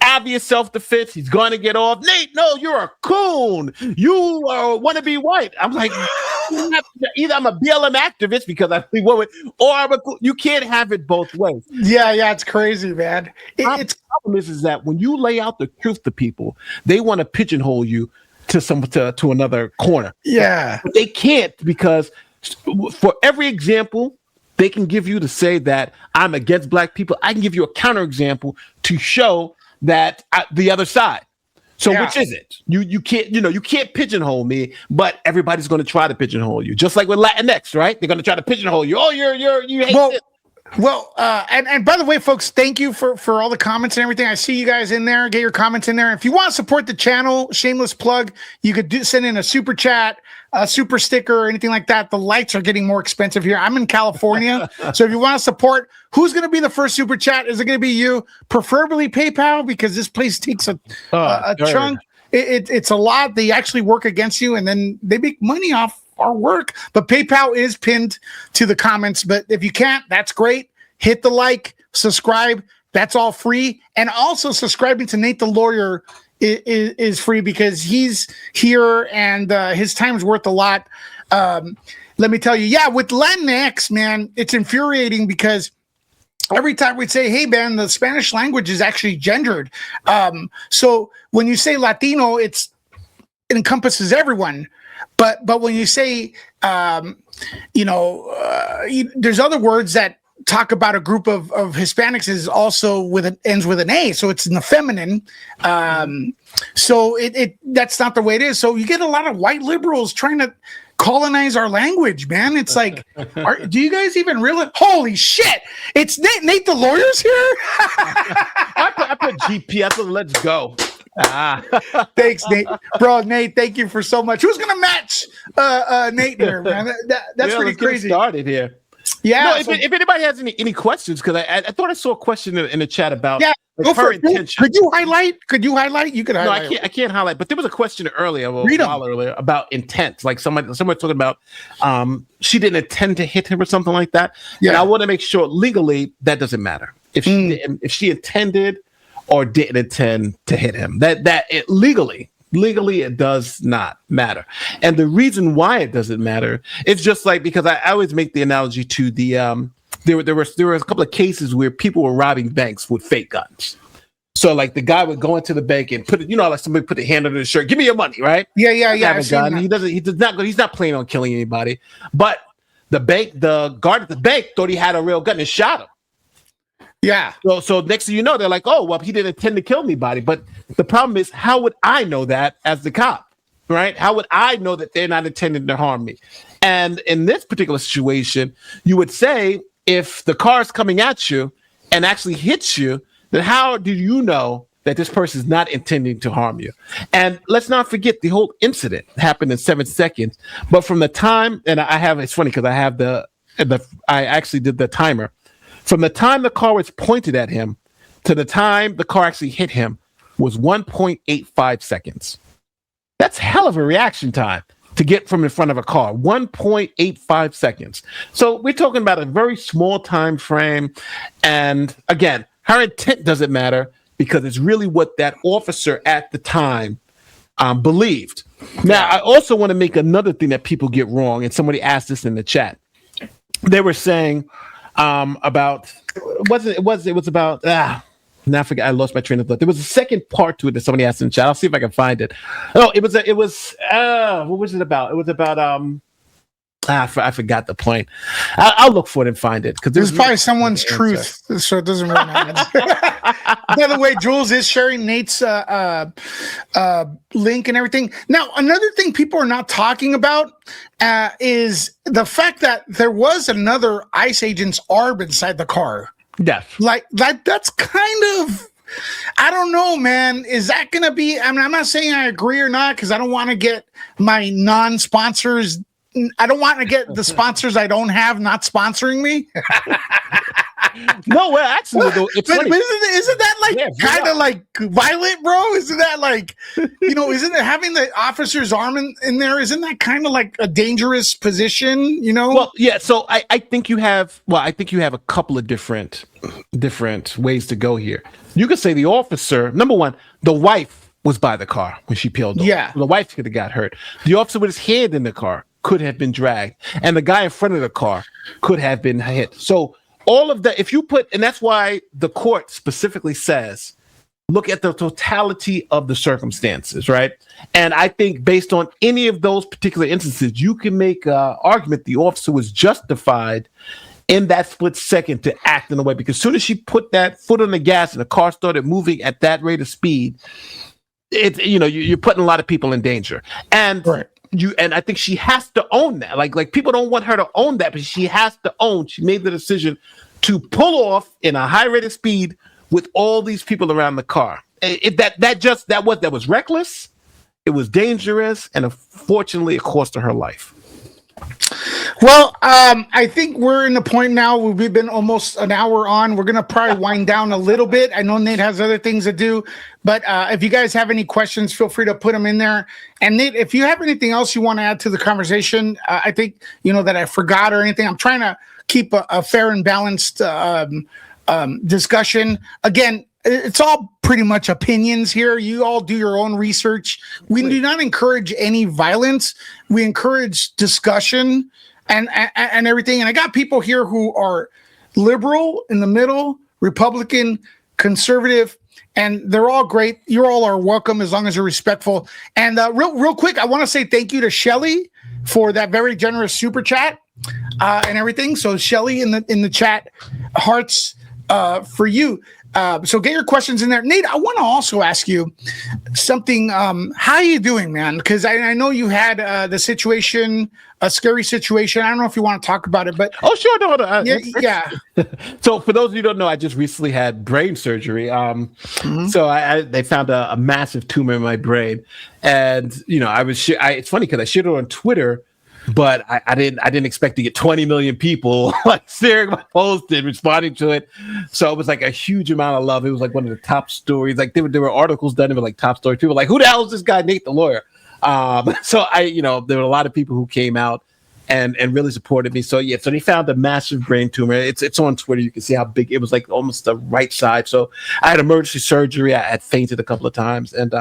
Speaker 2: Obvious self-defense. He's going to get off. Nate, no, you're a coon. You want to be white. I'm like, either I'm a BLM activist because I think woman, or you can't have it both ways.
Speaker 1: Yeah, it's crazy, man.
Speaker 2: The problem is that when you lay out the truth to people, they want to pigeonhole you to another corner.
Speaker 1: Yeah.
Speaker 2: But they can't, because for every example they can give you to say that I'm against black people, I can give you a counterexample to show that the other side. So which is it? You can't, you can't pigeonhole me, but everybody's going to try to pigeonhole you. Just like with Latinx, right? They're going to try to pigeonhole you. Oh, you hate this.
Speaker 1: Well, and by the way, folks, thank you for all the comments and everything. I see you guys in there. Get your comments in there. If you want to support the channel, shameless plug, you could send in a super chat, a super sticker, or anything like that. The lights are getting more expensive here. I'm in California. So if you want to support, who's going to be the first super chat? Is it going to be you? Preferably PayPal, because this place takes a chunk. It's a lot. They actually work against you, and then they make money off our work. But PayPal is pinned to the comments. But if you can't, that's great. Hit the like, subscribe. That's all free. And also subscribing to Nate the Lawyer is free, because he's here and his time's worth a lot. Let me tell you, with Latinx, man, it's infuriating, because every time we say, hey, man, the Spanish language is actually gendered. So when you say Latino, it encompasses everyone. But when you say, there's other words that talk about a group of Hispanics is also ends with an A, so it's in the feminine. So that's not the way it is. So you get a lot of white liberals trying to colonize our language, man. It's like, do you guys even realize? Holy shit! It's Nate the Lawyer's here.
Speaker 2: I put GP. I thought, let's go.
Speaker 1: Thanks, Nate. Bro, Nate, thank you for so much. Who's gonna match Nate here, man? That's pretty crazy.
Speaker 2: Started here.
Speaker 1: Yeah.
Speaker 2: No, if anybody has any questions, because I thought I saw a question in the chat about
Speaker 1: her intention. Could you highlight? You could highlight.
Speaker 2: No, I can't highlight. But there was a question earlier, about intent. Like someone talking about she didn't intend to hit him or something like that. Yeah. And I want to make sure legally that doesn't matter. If she intended or didn't intend to hit him, legally it does not matter. And the reason why it doesn't matter, it's just like, because I always make the analogy to the there were a couple of cases where people were robbing banks with fake guns. So like the guy would go into the bank and put it, like somebody put the hand under the shirt, give me your money, right? Yeah. Have a gun. He's not planning on killing anybody. But the guard at the bank thought he had a real gun and shot him. Yeah. So next thing you know, they're like, oh, well, he didn't intend to kill anybody. But the problem is, how would I know that as the cop, right? How would I know that they're not intending to harm me? And in this particular situation, you would say, if the car's coming at you and actually hits you, then how do you know that this person is not intending to harm you? And let's not forget, the whole incident happened in 7 seconds. But from the time, and it's funny because I have I actually did the timer. From the time the car was pointed at him to the time the car actually hit him was 1.85 seconds. That's hell of a reaction time to get from in front of a car. 1.85 seconds. So we're talking about a very small time frame. And again, her intent doesn't matter because it's really what that officer at the time believed. Now, I also want to make another thing that people get wrong, and somebody asked this in the chat. They were saying, about now I forget, I lost my train of thought. There was a second part to it that somebody asked in the chat. I'll see if I can find it. Oh, what was it about? It was about I forgot the point. I'll look for it and find it because
Speaker 1: there's probably someone's truth, so it doesn't really matter. By the way, Jules is sharing Nate's link and everything. Now, another thing people are not talking about is the fact that there was another ICE agent's arm inside the car.
Speaker 2: Yes,
Speaker 1: like that's kind of. I don't know, man. Is that going to be? I mean, I'm not saying I agree or not because I don't want to get my non-sponsors. I don't want to get the sponsors I don't have not sponsoring me.
Speaker 2: No, well, actually, though,
Speaker 1: isn't that like kind of like violent, bro? Isn't that like, isn't it having the officer's arm in there? Isn't that kind of like a dangerous position?
Speaker 2: Well, yeah. So I think you have a couple of different ways to go here. You could say the officer, number one, the wife was by the car when she peeled off. Yeah, the wife could have got hurt. The officer with his hand in the car could have been dragged, and the guy in front of the car could have been hit. So all of that, if you put, and that's why the court specifically says, look at the totality of the circumstances, right? And I think based on any of those particular instances, you can make an argument the officer was justified in that split second to act in a way, because as soon as she put that foot on the gas and the car started moving at that rate of speed, you're putting a lot of people in danger. And right. And I think she has to own that. Like people don't want her to own that, but she has to own. She made the decision to pull off in a high rate of speed with all these people around the car. That was reckless. It was dangerous, and unfortunately, it cost her life.
Speaker 1: Well, I think we're in the point now where we've been almost an hour on. We're going to probably wind down a little bit. I know Nate has other things to do, but if you guys have any questions, feel free to put them in there. And Nate, if you have anything else you want to add to the conversation, I think, that I forgot or anything, I'm trying to keep a fair and balanced discussion. Again, it's all pretty much opinions here. You all do your own research. We do not encourage any violence. We encourage discussion and everything. And I got people here who are liberal, in the middle, Republican, conservative, and they're all great. You all are welcome as long as you're respectful. And real quick, I want to say thank you to Shelly for that very generous super chat and everything. So Shelly in the chat, hearts for you. So get your questions in there. Nate, I want to also ask you something. How are you doing, man? Because I know you had the situation, a scary situation. I don't know if you want to talk about it, but
Speaker 2: oh, sure, no.
Speaker 1: Yeah.
Speaker 2: So for those of you who don't know, I just recently had brain surgery. So they found a massive tumor in my brain, and it's funny because I shared it on Twitter. But I didn't expect to get 20 million people like sharing my post and responding to it. So it was like a huge amount of love. It was like one of the top stories. Like there were articles done. They were like top stories. People were like, who the hell is this guy, Nate the lawyer? So there were a lot of people who came out and really supported me. So yeah, so they found a massive brain tumor. It's on Twitter. You can see how big it was, like almost the right side. So I had emergency surgery. I had fainted a couple of times, and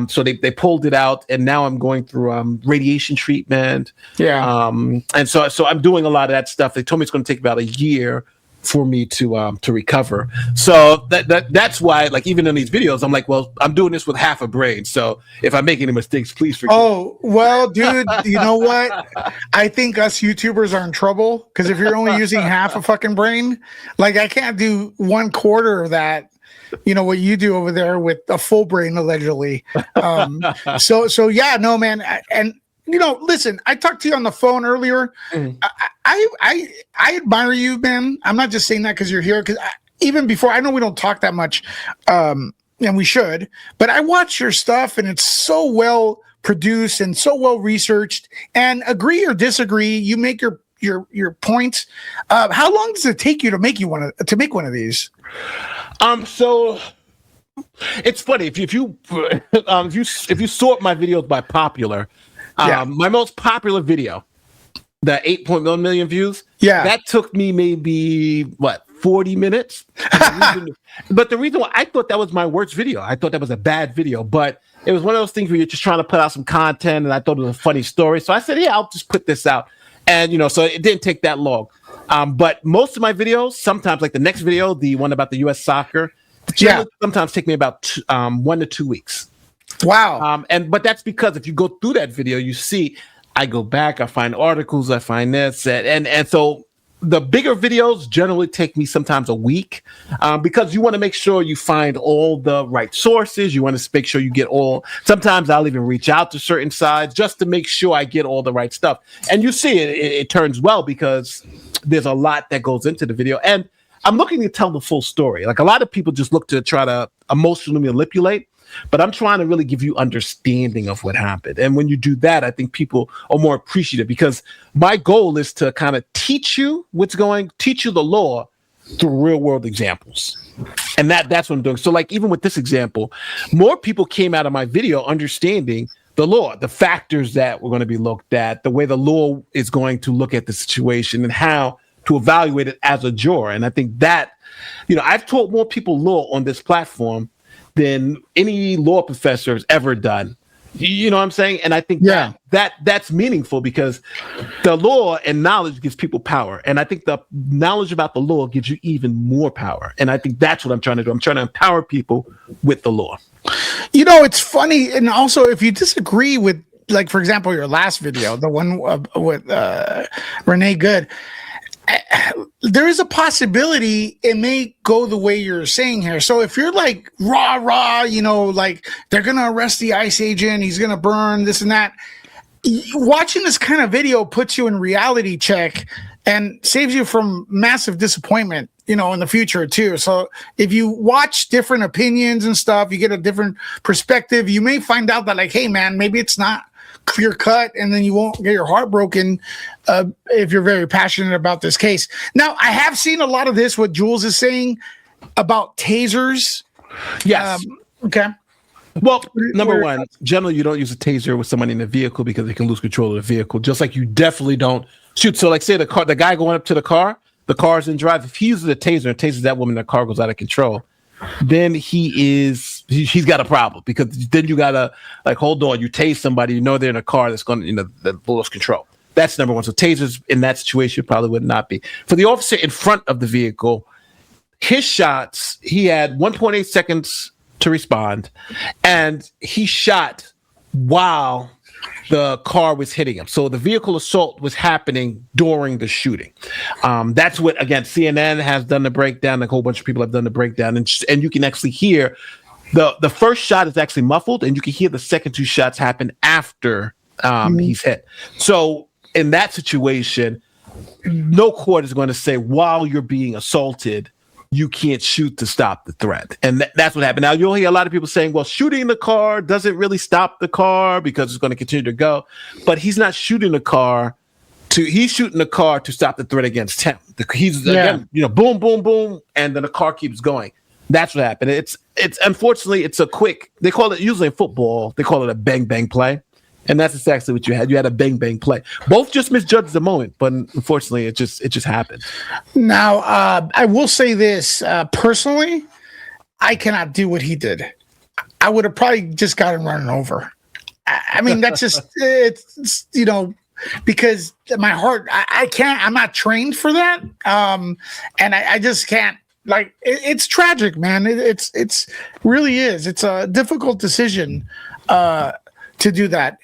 Speaker 2: so they pulled it out, and now I'm going through radiation treatment.
Speaker 1: Yeah.
Speaker 2: And so I'm doing a lot of that stuff. They told me it's going to take about a year for me to recover. So that's why, like, even in these videos, I'm like, well, I'm doing this with half a brain. So if I make any mistakes, please forgive me.
Speaker 1: Oh, well, dude, you know what? I think us YouTubers are in trouble because if you're only using half a fucking brain, like I can't do 1/4 of that. You know what you do over there with a full brain, allegedly. So yeah, no, man. And listen, I talked to you on the phone earlier. I admire you, man. I'm not just saying that because you're here. Because even before, I know we don't talk that much, and we should. But I watch your stuff, and it's so well produced and so well researched. And agree or disagree, you make your points. How long does it take you to make one of these?
Speaker 2: So it's funny if you sort my videos by popular, my most popular video, the 8.1 million views, that took me maybe 40 minutes. But the reason why I thought that was my worst video, I thought that was a bad video, but it was one of those things where you're just trying to put out some content, and I thought it was a funny story, so I said, yeah, I'll just put this out. And so it didn't take that long. But most of my videos, sometimes like the next video, the one about the U.S. soccer, sometimes take me about 1 to 2 weeks.
Speaker 1: Wow.
Speaker 2: But that's because if you go through that video, you see I go back, I find articles, I find this, and so the bigger videos generally take me sometimes a week, because you want to make sure you find all the right sources. You want to make sure you get all. Sometimes I'll even reach out to certain sides just to make sure I get all the right stuff. And you see it turns well because there's a lot that goes into the video. And I'm looking to tell the full story. Like a lot of people just look to try to emotionally manipulate, but I'm trying to really give you understanding of what happened. And when you do that, I think people are more appreciative because my goal is to kind of teach you teach you the law through real world examples. And that's what I'm doing. So like, even with this example, more people came out of my video understanding the law, the factors that were going to be looked at, the way the law is going to look at the situation and how to evaluate it as a juror. And I think that, I've taught more people law on this platform than any law professor has ever done. You know what I'm saying? And I think that's meaningful because the law and knowledge gives people power. And I think the knowledge about the law gives you even more power. And I think that's what I'm trying to do. I'm trying to empower people with the law.
Speaker 1: It's funny. And also, if you disagree with, like, for example, your last video, the one with Renee Good, there is a possibility it may go the way you're saying here. So if you're like rah, like they're going to arrest the ICE agent, he's going to burn this and that, watching this kind of video puts you in reality check and saves you from massive disappointment, in the future too. So if you watch different opinions and stuff, you get a different perspective. You may find out that like, hey man, maybe it's not clear cut, and then you won't get your heart broken if you're very passionate about this case. Now, I have seen a lot of this, what Jules is saying about tasers.
Speaker 2: Yes.
Speaker 1: Okay.
Speaker 2: Well, number one, generally you don't use a taser with somebody in the vehicle because they can lose control of the vehicle, just like you definitely don't shoot. So like say the guy going up to the car's in drive, if he uses a taser and tases that woman, the car goes out of control, then he's got a problem because then you gotta like, hold on, you tase somebody, they're in a car that's going to, that lose control. That's number one. So tasers in that situation probably would not be. For the officer in front of the vehicle, his shots, he had 1.8 seconds to respond, and he shot while the car was hitting him. So the vehicle assault was happening during the shooting. That's what, again, CNN has done the breakdown. A whole bunch of people have done the breakdown, and you can actually hear the first shot is actually muffled, and you can hear the second two shots happen after he's hit. So in that situation, no court is going to say while you're being assaulted, you can't shoot to stop the threat. And that's what happened. Now, you'll hear a lot of people saying, well, shooting the car doesn't really stop the car because it's going to continue to go. But he's not shooting the car he's shooting the car to stop the threat against him. Again, boom, boom, boom, and then the car keeps going. That's what happened. It's unfortunately, it's a quick, they call it, usually in football, they call it a bang, bang play. And that's exactly what you had. You had a bang bang play. Both just misjudged the moment, but unfortunately, it just happened.
Speaker 1: Now, I will say this personally, I cannot do what he did. I would have probably just gotten running over. I mean, that's just it's because my heart. I can't. I'm not trained for that, and I just can't. Like it's tragic, man. It's really is. It's a difficult decision. To do that.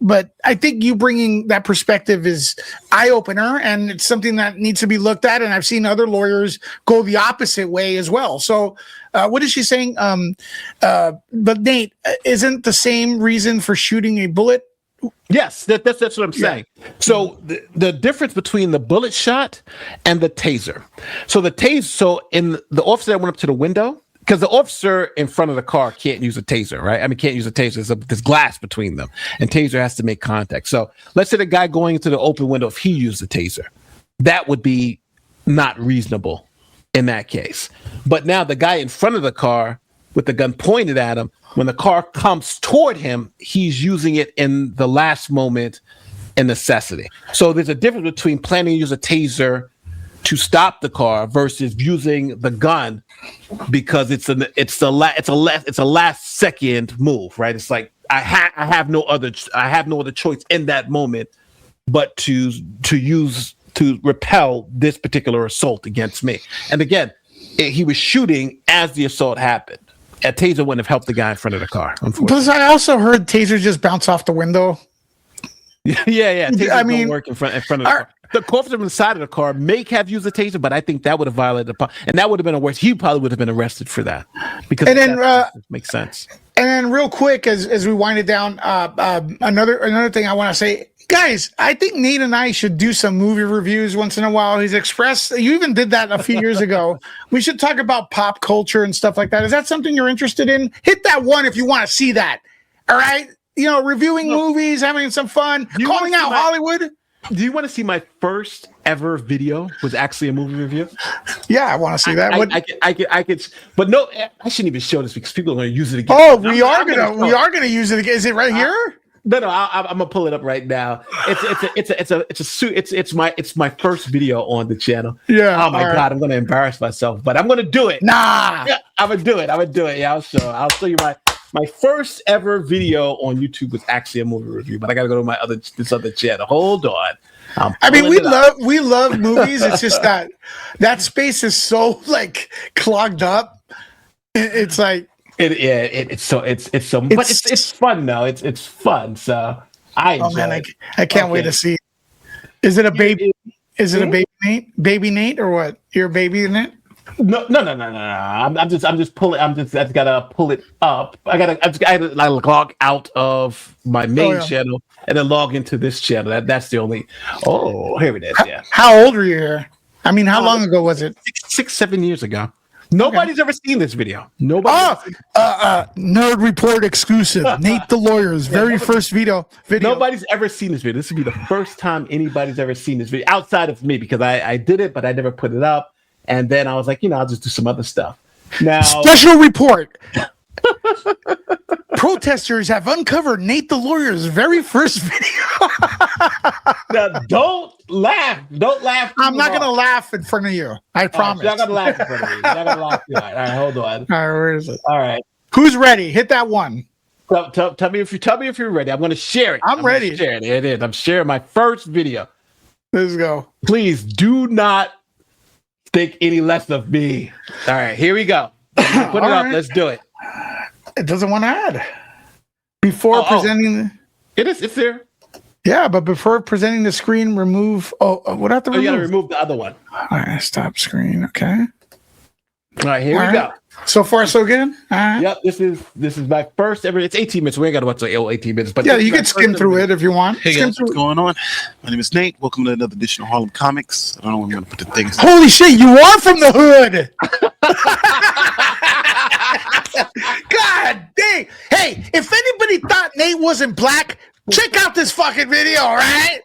Speaker 1: But I think you bringing that perspective is eye-opener, and it's something that needs to be looked at, and I've seen other lawyers go the opposite way as well. So what is she saying? But Nate, isn't the same reason for shooting a bullet?
Speaker 2: Yes, that's what I'm saying. Yeah. So the difference between the bullet shot and the taser. So in the officer that went up to the window, because the officer in front of the car can't use a taser, right? I mean, can't use a taser. There's glass between them, and taser has to make contact. So let's say the guy going into the open window, if he used a taser, that would be not reasonable in that case. But now the guy in front of the car with the gun pointed at him, when the car comes toward him, he's using it in the last moment in necessity. So there's a difference between planning to use a taser to stop the car versus using the gun because it's a last second move, right? It's like I have no other choice in that moment but to repel this particular assault against me. And again, he was shooting as the assault happened. A taser wouldn't have helped the guy in front of the car, unfortunately.
Speaker 1: Plus, I also heard tasers just bounce off the window.
Speaker 2: Yeah. Tasers don't work in front of the car. The officer on the side of the car may have used a taser, but I think that would have violated and that would have been a worse. He probably would have been arrested for that because that makes sense.
Speaker 1: And then, real quick, as we wind it down, another thing I want to say, guys, I think Nate and I should do some movie reviews once in a while. He's expressed you even did that a few years ago. We should talk about pop culture and stuff like that. Is that something you're interested in? Hit that one if you want to see that. All right, reviewing movies, having some fun, calling out Hollywood.
Speaker 2: Do you want to see my first ever video was actually a movie review?
Speaker 1: Yeah, I want to see that.
Speaker 2: I could, but no, I shouldn't even show this because people are going to use it again.
Speaker 1: Oh, we are gonna use it again. Is it right here?
Speaker 2: No, I'm gonna pull it up right now. It's my first video on the channel.
Speaker 1: Yeah.
Speaker 2: Oh my God, I'm gonna embarrass myself, but I'm gonna do it.
Speaker 1: Nah.
Speaker 2: Yeah, I'm gonna do it. Yeah, I'll show you my first ever video on YouTube was actually a movie review, but I gotta go to this other channel. Hold on.
Speaker 1: We love movies. It's just that space is so like clogged up. It's like
Speaker 2: it's fun though. It's fun. So I enjoy it.
Speaker 1: I can't wait to see. Is it a baby? Is it a baby Nate? Baby Nate or what? You're a baby in it?
Speaker 2: No. I'm just pulling. I just gotta pull it up. I gotta log out of my main channel and then log into this channel. That's the only. Oh, here it is. Yeah.
Speaker 1: How old were you here? I mean, how long ago was it?
Speaker 2: 6-7 years ago. Nobody's ever seen this video. Nobody.
Speaker 1: Nerd Report exclusive. Nate the Lawyer's very first video.
Speaker 2: Nobody's ever seen this video. This would be the first time anybody's ever seen this video outside of me because I did it, but I never put it up. And then I was like, I'll just do some other stuff. Now,
Speaker 1: special report. Protesters have uncovered Nate the Lawyer's very first video.
Speaker 2: Now, don't laugh. Don't laugh.
Speaker 1: I'm not going to laugh in front of you. I promise.
Speaker 2: You're not going to laugh in front of me. You're not going to laugh. All right, hold on.
Speaker 1: All right, where is it?
Speaker 2: All right.
Speaker 1: Who's ready? Hit that one.
Speaker 2: Tell me if you're ready. I'm going to share it.
Speaker 1: I'm ready.
Speaker 2: Share it. It is. I'm sharing my first video.
Speaker 1: Let's go.
Speaker 2: Please do not think any less of me. All right, here we go. Put it up. Let's do it.
Speaker 1: It doesn't want to add. Before presenting.
Speaker 2: It is. It's there.
Speaker 1: Yeah, but before presenting the screen, remove. What have to remove?
Speaker 2: You got to remove the other one.
Speaker 1: All right, stop screen. Okay.
Speaker 2: All right, here we go.
Speaker 1: So far, so good. All right.
Speaker 2: Yep, this is my first ever. It's 18 minutes. We ain't got to watch the 18 minutes, but
Speaker 1: yeah, you can skim through it if you want.
Speaker 8: Hey guys, what's going on? My name is Nate. Welcome to another edition of Harlem Comics. I don't know when I'm going to put the things.
Speaker 1: Holy shit, you are from the hood. God dang. Hey, if anybody thought Nate wasn't black, check out this fucking video, all right?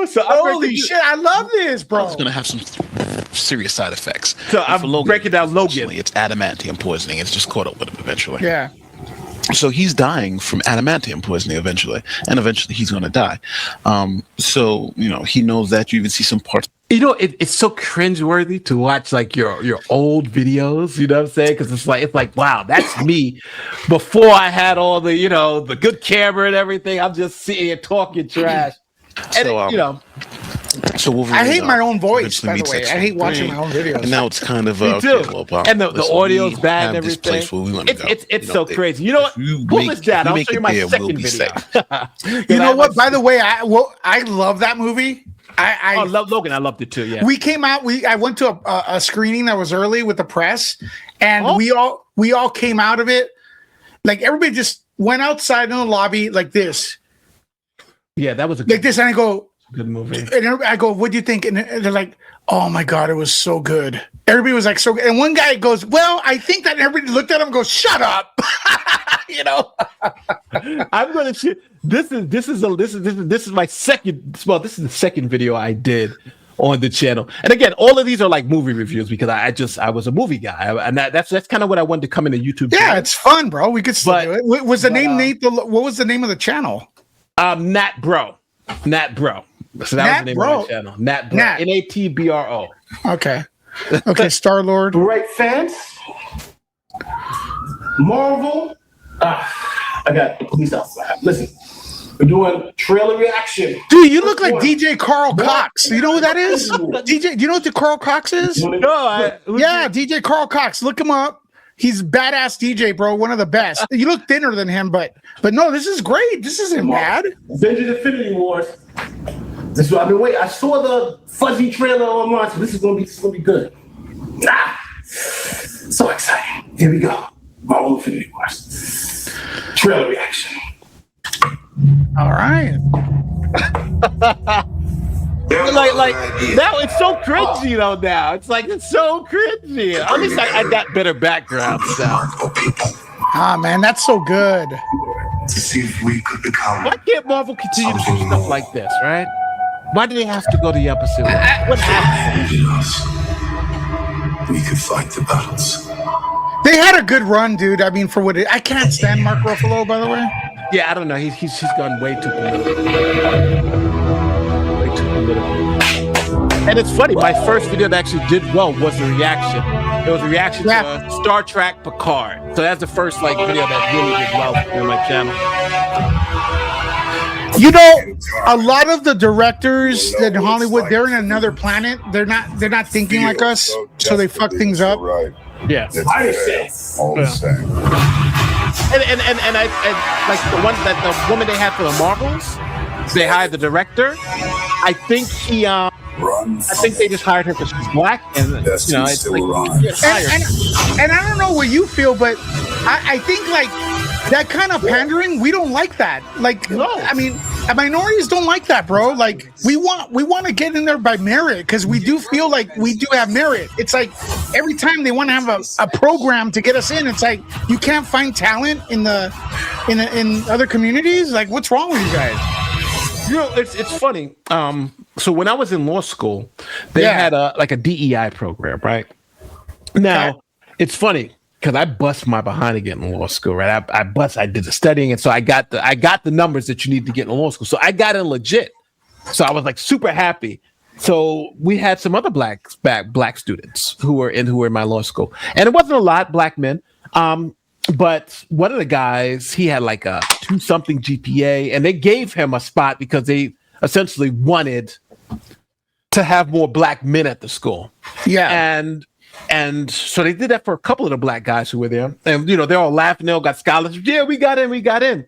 Speaker 2: So
Speaker 1: holy shit, I love this, bro.
Speaker 8: It's going to have some serious side effects.
Speaker 2: So I'm breaking down Logan.
Speaker 8: It's adamantium poisoning. It's just caught up with him eventually.
Speaker 1: Yeah.
Speaker 8: So he's dying from adamantium poisoning eventually, and eventually he's going to die. So, he knows that. You even see some parts.
Speaker 2: It's so cringeworthy to watch like your old videos, you know what I'm saying? Because it's like, wow, that's me before I had all the, the good camera and everything. I'm just sitting here talking trash. And,
Speaker 8: So Wolverine,
Speaker 1: I hate my own voice, by the way. I hate watching my own videos.
Speaker 8: And now it's kind of
Speaker 2: me too. And the audio's bad and everything. It's so crazy. You know what? Pull this down. I'll show you my second video.
Speaker 1: You know what? By the way, I love that movie. I
Speaker 2: love Logan. I loved it too. Yeah.
Speaker 1: We came out. I went to a screening that was early with the press, and we all came out of it. Like everybody just went outside in the lobby like this.
Speaker 2: Yeah, that was
Speaker 1: like this, and I go,
Speaker 2: good movie.
Speaker 1: And I go, what do you think? And they're like, oh my God, it was so good. Everybody was like, so good. And one guy goes, well, I think that, and everybody looked at him and goes, shut up.
Speaker 2: I'm going to, this is my second, well, this is the second video I did on the channel. And again, all of these are like movie reviews because I was a movie guy. And that's kind of what I wanted to come into YouTube.
Speaker 1: Yeah, channel. It's fun, bro. We could still do it. Was the name Nate? What was the name of the channel?
Speaker 2: Nat Bro. So that was the name of my channel. Nat Bro. Natbro.
Speaker 1: Okay. Okay, Star-Lord.
Speaker 9: Right, fans. Marvel. I got police outside. Listen, we're doing trailer reaction.
Speaker 1: Dude, you look like DJ Carl Cox. You know who that is? DJ, do you know what the Carl Cox is?
Speaker 2: No,
Speaker 1: yeah, DJ Carl Cox. Look him up. He's badass DJ, bro. One of the best. You look thinner than him, but no, this is great. This isn't bad.
Speaker 9: Avengers Infinity Wars. This is what I've been waiting. I saw the fuzzy trailer online, so this is gonna be good. So exciting. Here we go. Marvel Infinity Wars. Trailer reaction.
Speaker 1: All right.
Speaker 2: like now it's so cringy though. Now it's so cringy. At least I got better background sound.
Speaker 1: Ah man, that's so good.
Speaker 10: To see if we could become.
Speaker 2: Why can't Marvel continue to do stuff like this, right? Why do they have to go the opposite way? What happened?
Speaker 10: We could fight the battles.
Speaker 1: They had a good run, dude. I mean, for what I can't stand Mark Ruffalo, by the way.
Speaker 2: Yeah, I don't know. He's gone way too political. Way too political. And it's funny. My first video that actually did well was a reaction. It was a reaction to Star Trek Picard. So that's the first video that really did well on my channel.
Speaker 1: You know, a lot of the directors in Hollywood, they're in another planet. They're not thinking like us, so they fuck things up.
Speaker 10: Right.
Speaker 2: Yeah.
Speaker 10: All the same.
Speaker 2: And I like the woman they had for the Marvels. They hired the director. I think I think they just hired her because she's black, and it's like, and I don't know what you feel, but I think like that kind of pandering, we don't like that. Like, no. I mean, minorities don't like that, bro. Like, we want to get in there by merit because we do feel like we do have merit. It's like every time they want to have a program to get us in, it's like you can't find talent in other communities. Like, what's wrong with you guys? It's funny. So when I was in law school, they had a DEI program, right? Now, it's funny because I bust my behind to get in law school, right? I did the studying, and so I got the numbers that you need to get in law school. So I got in legit. So I was like super happy. So we had some other black students who were in my law school, and it wasn't a lot black men. But one of the guys, he had like a 2-something GPA, and they gave him a spot because they essentially wanted to have more black men at the school.
Speaker 1: Yeah.
Speaker 2: And And so they did that for a couple of the black guys who were there. And, you know, they're all laughing. They all got scholarships. Yeah, we got in.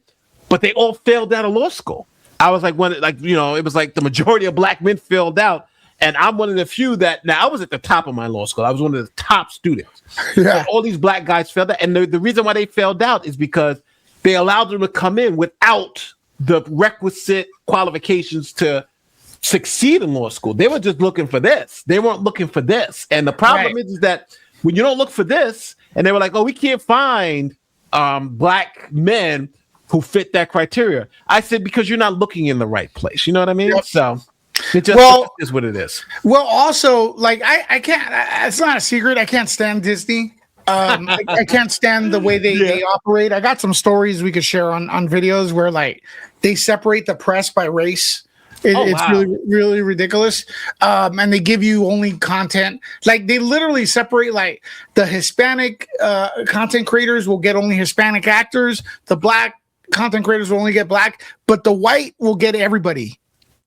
Speaker 2: But they all failed out of law school. I was like, it was like the majority of black men failed out. And I'm one of the few that, now I was at the top of my law school. I was one of the top students.
Speaker 1: Yeah.
Speaker 2: All these black guys failed out. And the reason why they failed out is because they allowed them to come in without the requisite qualifications to succeed in law school. They were just looking for this. They weren't looking for this. And the problem is that when you don't look for this, and they were like, oh, we can't find black men who fit that criteria. I said, because you're not looking in the right place. You know what I mean? Yep. So it just is what it is.
Speaker 1: Well, also, like, I can't, it's not a secret. I can't stand Disney. I can't stand the way they operate. I got some stories we could share on videos where, like, they separate the press by race. It's really, really ridiculous. And they give you only content. Like, they literally separate, like, the Hispanic content creators will get only Hispanic actors. The black content creators will only get black. But the white will get everybody,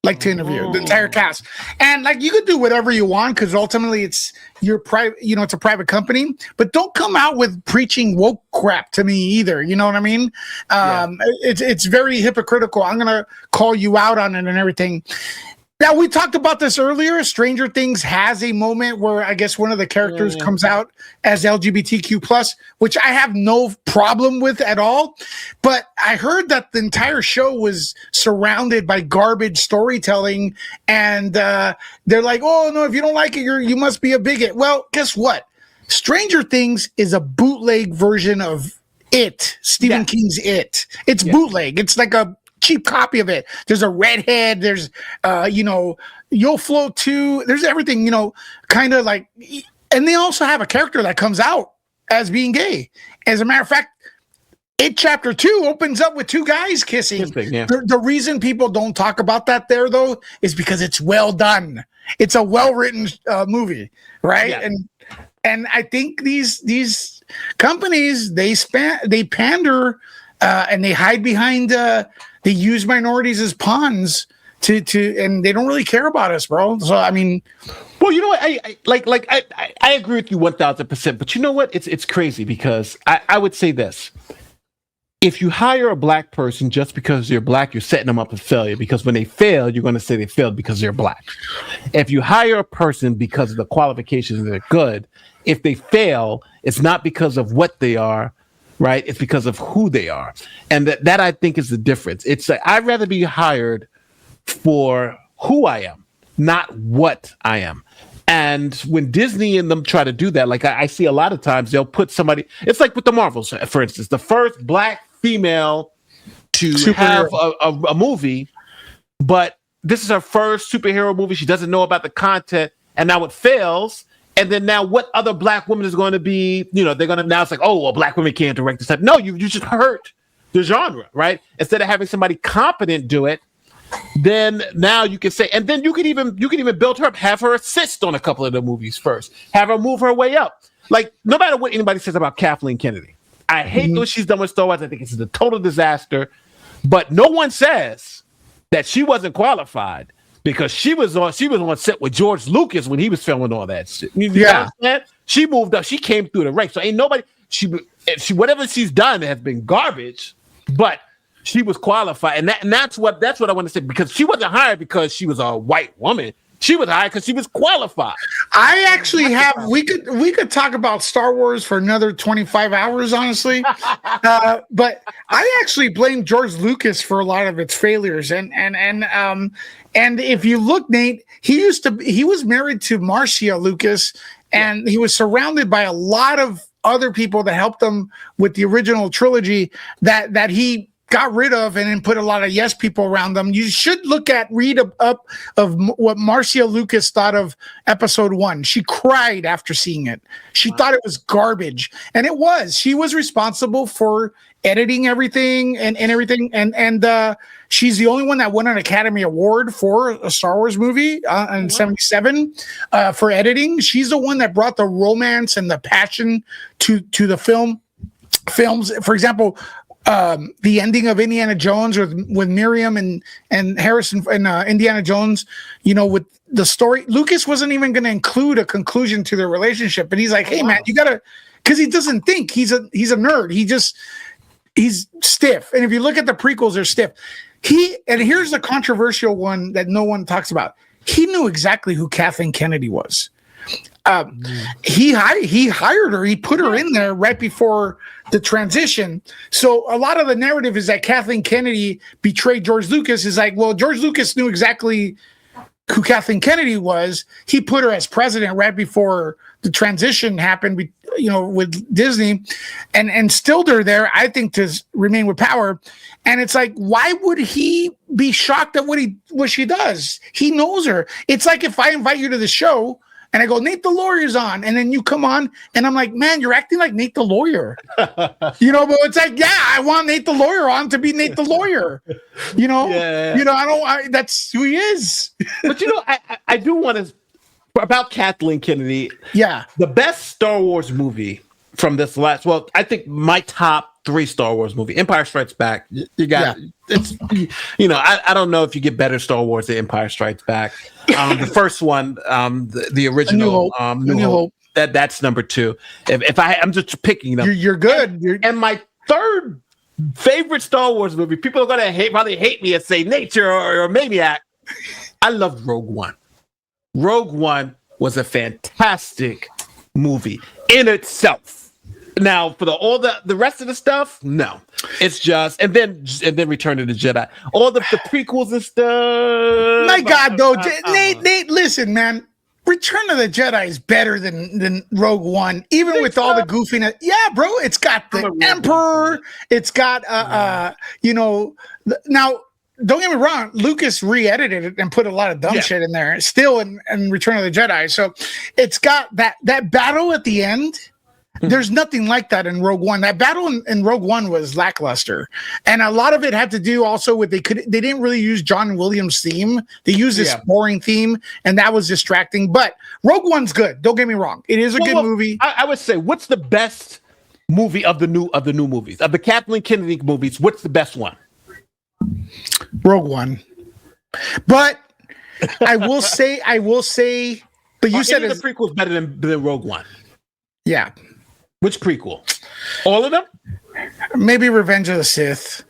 Speaker 1: like, to interview the entire cast. And, like, you could do whatever you want because ultimately it's your private, it's a private company. But don't come out with preaching woke crap to me either. You know what I mean? It's very hypocritical. I'm gonna call you out on it and everything. Now, we talked about this earlier. Stranger Things has a moment where I guess one of the characters comes out as LGBTQ+, which I have no problem with at all. But I heard that the entire show was surrounded by garbage storytelling. And they're like, oh, no, if you don't like it, you must be a bigot. Well, guess what? Stranger Things is a bootleg version of It, Stephen King's It. It's bootleg. It's like a cheap copy of it. There's a redhead. There's, You'll Float 2. There's everything, kind of like, and they also have a character that comes out as being gay. As a matter of fact, It Chapter 2 opens up with two guys kissing. The reason people don't talk about that there, though, is because it's well done. It's a well-written movie, right? Yeah. And I think these companies, they pander and they hide behind they use minorities as pawns and they don't really care about us, bro. So I mean,
Speaker 2: well, you know what? I agree with you 1,000%. But you know what? It's crazy because I would say this: if you hire a black person just because they're black, you're setting them up for failure. Because when they fail, you're going to say they failed because they're black. If you hire a person because of the qualifications, they're good. If they fail, it's not because of what they are. Right, it's because of who they are, and that I think is the difference. It's like I'd rather be hired for who I am, not what I am. And when Disney and them try to do that, like I see a lot of times, they'll put somebody. It's like with the Marvels, for instance, the first black female to have a movie, but this is her first superhero movie. She doesn't know about the content, and now it fails. And then now what other black woman is going to be, they're going to now it's like, oh, well, black women can't direct this type. No, you just hurt the genre, right? Instead of having somebody competent do it, then now you can say, and then you can even build her up, have her assist on a couple of the movies first, have her move her way up. Like, no matter what anybody says about Kathleen Kennedy, I hate what she's done with Star Wars. I think it's a total disaster. But no one says that she wasn't qualified. Because she was on set with George Lucas when he was filming all that shit. You understand? She moved up. She came through the ranks. So ain't nobody. She whatever she's done has been garbage. But she was qualified, and that's what I want to say. Because she wasn't hired because she was a white woman. She was hired because she was qualified.
Speaker 1: I actually have. We could talk about Star Wars for another 25 hours, honestly. But I actually blame George Lucas for a lot of its failures. And if you look, Nate, he was married to Marcia Lucas, and he was surrounded by a lot of other people that helped him with the original trilogy that he got rid of and then put a lot of yes people around them. You should read up of what Marcia Lucas thought of episode 1. She cried after seeing it. She thought it was garbage, and it was. She was responsible for editing everything and everything, and she's the only one that won an Academy Award for a Star Wars movie in 77 for editing. She's the one that brought the romance and the passion to the films. For example, the ending of Indiana Jones with Miriam and Harrison and Indiana Jones, with the story. Lucas wasn't even going to include a conclusion to their relationship, but he's like, "Hey, man, you gotta," because he doesn't think he's a nerd. He's stiff, and if you look at the prequels, they're stiff. And here's the controversial one that no one talks about. He knew exactly who Kathleen Kennedy was. He hired her. He put her in there right before the transition. So a lot of the narrative is that Kathleen Kennedy betrayed George Lucas. Is like, well, George Lucas knew exactly who Kathleen Kennedy was. He put her as president right before the transition happened, with Disney, and instilled her there, I think, to remain with power. And it's like, why would he be shocked at what she does? He knows her. It's like if I invite you to the show and I go, Nate the lawyer's on, and then you come on, and I'm like, man, you're acting like Nate the lawyer. But it's like, yeah, I want Nate the lawyer on to be Nate the lawyer. That's who he is.
Speaker 2: But I do want to about Kathleen Kennedy.
Speaker 1: Yeah,
Speaker 2: the best Star Wars movie from this last. Well, I think my top 3 Star Wars movie: Empire Strikes Back. You got it's. I don't know if you get better Star Wars than Empire Strikes Back. The first one, the original, New Hope. That's number 2. If I'm just picking them,
Speaker 1: you're good.
Speaker 2: And my third favorite Star Wars movie. People are gonna probably hate me and say Nature or Maniac. I loved Rogue One. Rogue One was a fantastic movie in itself. Now, for all the rest of the stuff, no, it's just and then Return of the Jedi, all the prequels and stuff.
Speaker 1: My God, though, Nate, listen, man. Return of the Jedi is better than Rogue One, even with all the goofiness. Yeah, bro, it's got the Emperor. It's got now. Don't get me wrong, Lucas re-edited it and put a lot of dumb shit in there still in Return of the Jedi. So it's got that battle at the end. There's nothing like that in Rogue One. That battle in Rogue One was lackluster. And a lot of it had to do also with they didn't really use John Williams' theme. They used this boring theme, and that was distracting. But Rogue One's good. Don't get me wrong. It is a good movie.
Speaker 2: I would say, what's the best movie of the new movies? Of the Kathleen Kennedy movies, what's the best one?
Speaker 1: Rogue One. But I will say, but you said
Speaker 2: the prequel's better than Rogue One.
Speaker 1: Yeah.
Speaker 2: Which prequel? All of them?
Speaker 1: Maybe Revenge of the Sith.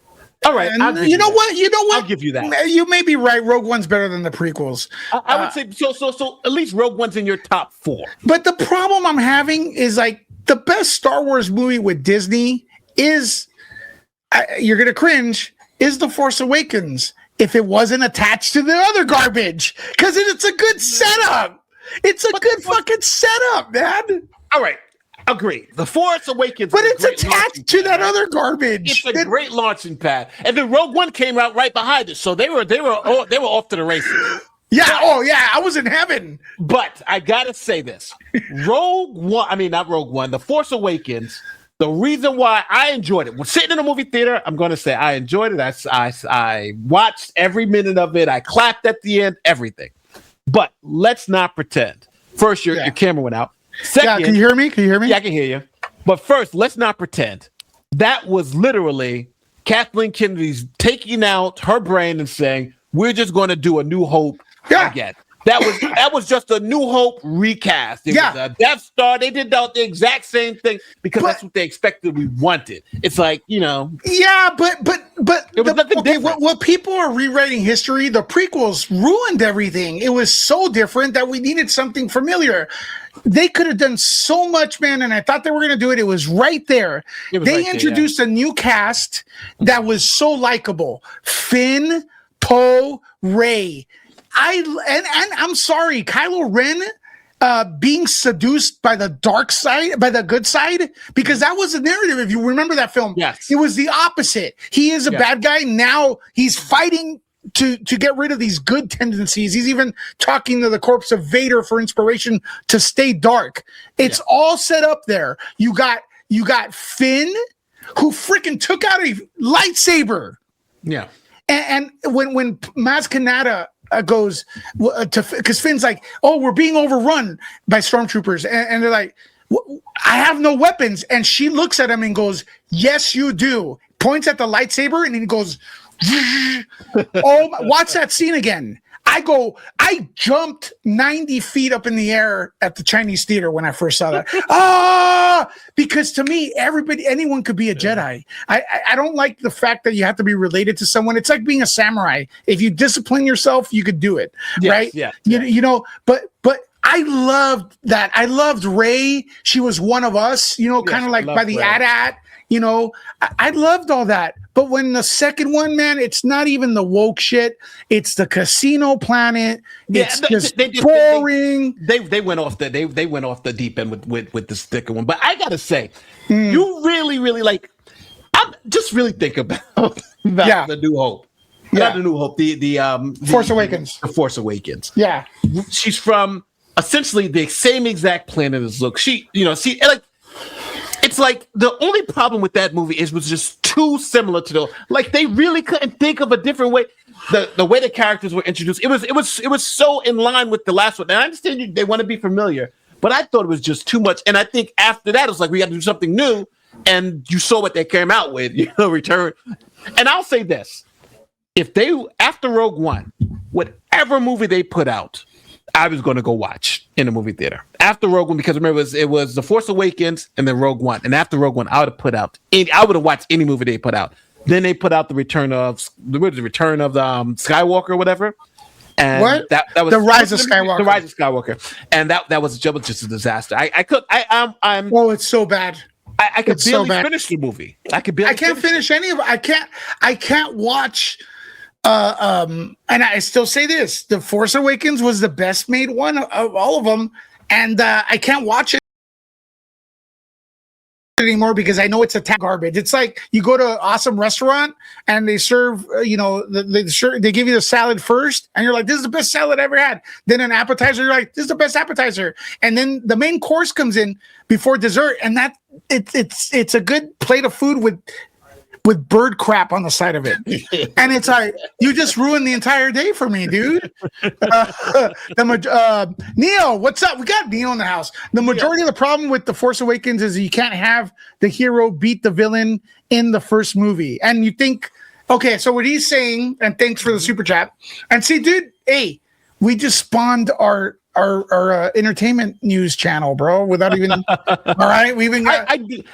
Speaker 2: All right.
Speaker 1: You know what?
Speaker 2: I'll give you that.
Speaker 1: You may be right. Rogue One's better than the prequels.
Speaker 2: I would say so at least Rogue One's in your top 4.
Speaker 1: But the problem I'm having is like the best Star Wars movie with Disney is you're gonna cringe. Is The Force Awakens if it wasn't attached to the other garbage? Because it's a good setup. It's a good fucking setup, man.
Speaker 2: All right. Agree. The Force Awakens,
Speaker 1: but it's attached to that other garbage.
Speaker 2: It's a great launching pad, and then Rogue One came out right behind it, so they were off to the races.
Speaker 1: Yeah. I was in heaven.
Speaker 2: But I gotta say this: Rogue One. I mean, not Rogue One. The Force Awakens. The reason why I enjoyed it, when sitting in a movie theater, I'm going to say I enjoyed it. I watched every minute of it. I clapped at the end, everything. But let's not pretend. First, your camera went out. Second,
Speaker 1: can you hear me?
Speaker 2: Yeah, I can hear you. But first, let's not pretend. That was literally Kathleen Kennedy's taking out her brain and saying, we're just going to do A New Hope again. That was just A New Hope recast. It was a Death Star. They did the exact same thing because that's what they expected we wanted. It's like,
Speaker 1: Yeah, but
Speaker 2: it was nothing different.
Speaker 1: What people are rewriting history, the prequels ruined everything. It was so different that we needed something familiar. They could have done so much, man, and I thought they were going to do it. It was right there. They introduced a new cast that was so likable. Finn, Poe, Rey. I'm sorry, Kylo Ren being seduced by the dark side, by the good side, because that was the narrative. If you remember that film, it was the opposite. He is a bad guy. Now he's fighting to get rid of these good tendencies. He's even talking to the corpse of Vader for inspiration to stay dark. It's all set up there. You got Finn, who freaking took out a lightsaber.
Speaker 2: Yeah.
Speaker 1: And when Maz Kanata goes because Finn's like, oh, we're being overrun by stormtroopers, and they're like, I have no weapons, and she looks at him and goes, yes, you do. points at the lightsaber, and then he goes, watch that scene again. I jumped 90 feet up in the air at the Chinese theater when I first saw that. Because to me, anyone could be a Jedi. I don't like the fact that you have to be related to someone. It's like being a samurai. If you discipline yourself, you could do it, right?
Speaker 2: Yeah.
Speaker 1: You know, but I loved that. I loved Rey. She was one of us, kind of like by the AT-AT. I loved all that. But when the second one, man, it's not even the woke shit. It's the casino planet. It's just boring.
Speaker 2: They went off the deep end with the sticker one. But I gotta say, you really, really I'm just really think about the New Hope. Not the New Hope. The
Speaker 1: Force Awakens.
Speaker 2: The Force Awakens.
Speaker 1: Yeah.
Speaker 2: She's from essentially the same exact planet as Luke. It's like the only problem with that movie was just too similar to they really couldn't think of a different way. The way the characters were introduced, it was so in line with the last one. And I understand they want to be familiar, but I thought it was just too much. And I think after that, it was like we got to do something new. And you saw what they came out with, Return. And I'll say this: if they after Rogue One, whatever movie they put out, I was going to go watch in the movie theater after Rogue One, because remember it was The Force Awakens and then Rogue One, and after Rogue One I would have watched any movie they put out. Then they put out the Return of Skywalker or whatever, and
Speaker 1: what?
Speaker 2: that was
Speaker 1: the Rise of Skywalker.
Speaker 2: The Rise of Skywalker, and that was just a disaster.
Speaker 1: It's so bad.
Speaker 2: I could barely finish the movie. I
Speaker 1: can't finish any of it. I can't watch. And I still say this: The Force Awakens was the best made one of all of them, and I can't watch it anymore because I know it's a garbage. It's like you go to an awesome restaurant and they serve, they give you the salad first, and you're like, "This is the best salad I ever had." Then an appetizer, you're like, "This is the best appetizer," and then the main course comes in before dessert, and it's a good plate of food with bird crap on the side of it. And it's like, you just ruined the entire day for me, dude. Neo, what's up? We got Neo in the house. The majority of the problem with The Force Awakens is you can't have the hero beat the villain in the first movie. And you think, okay, so what he's saying, and thanks for the super chat. And see, dude, hey, we just spawned our entertainment news channel, bro, without even all right, we even got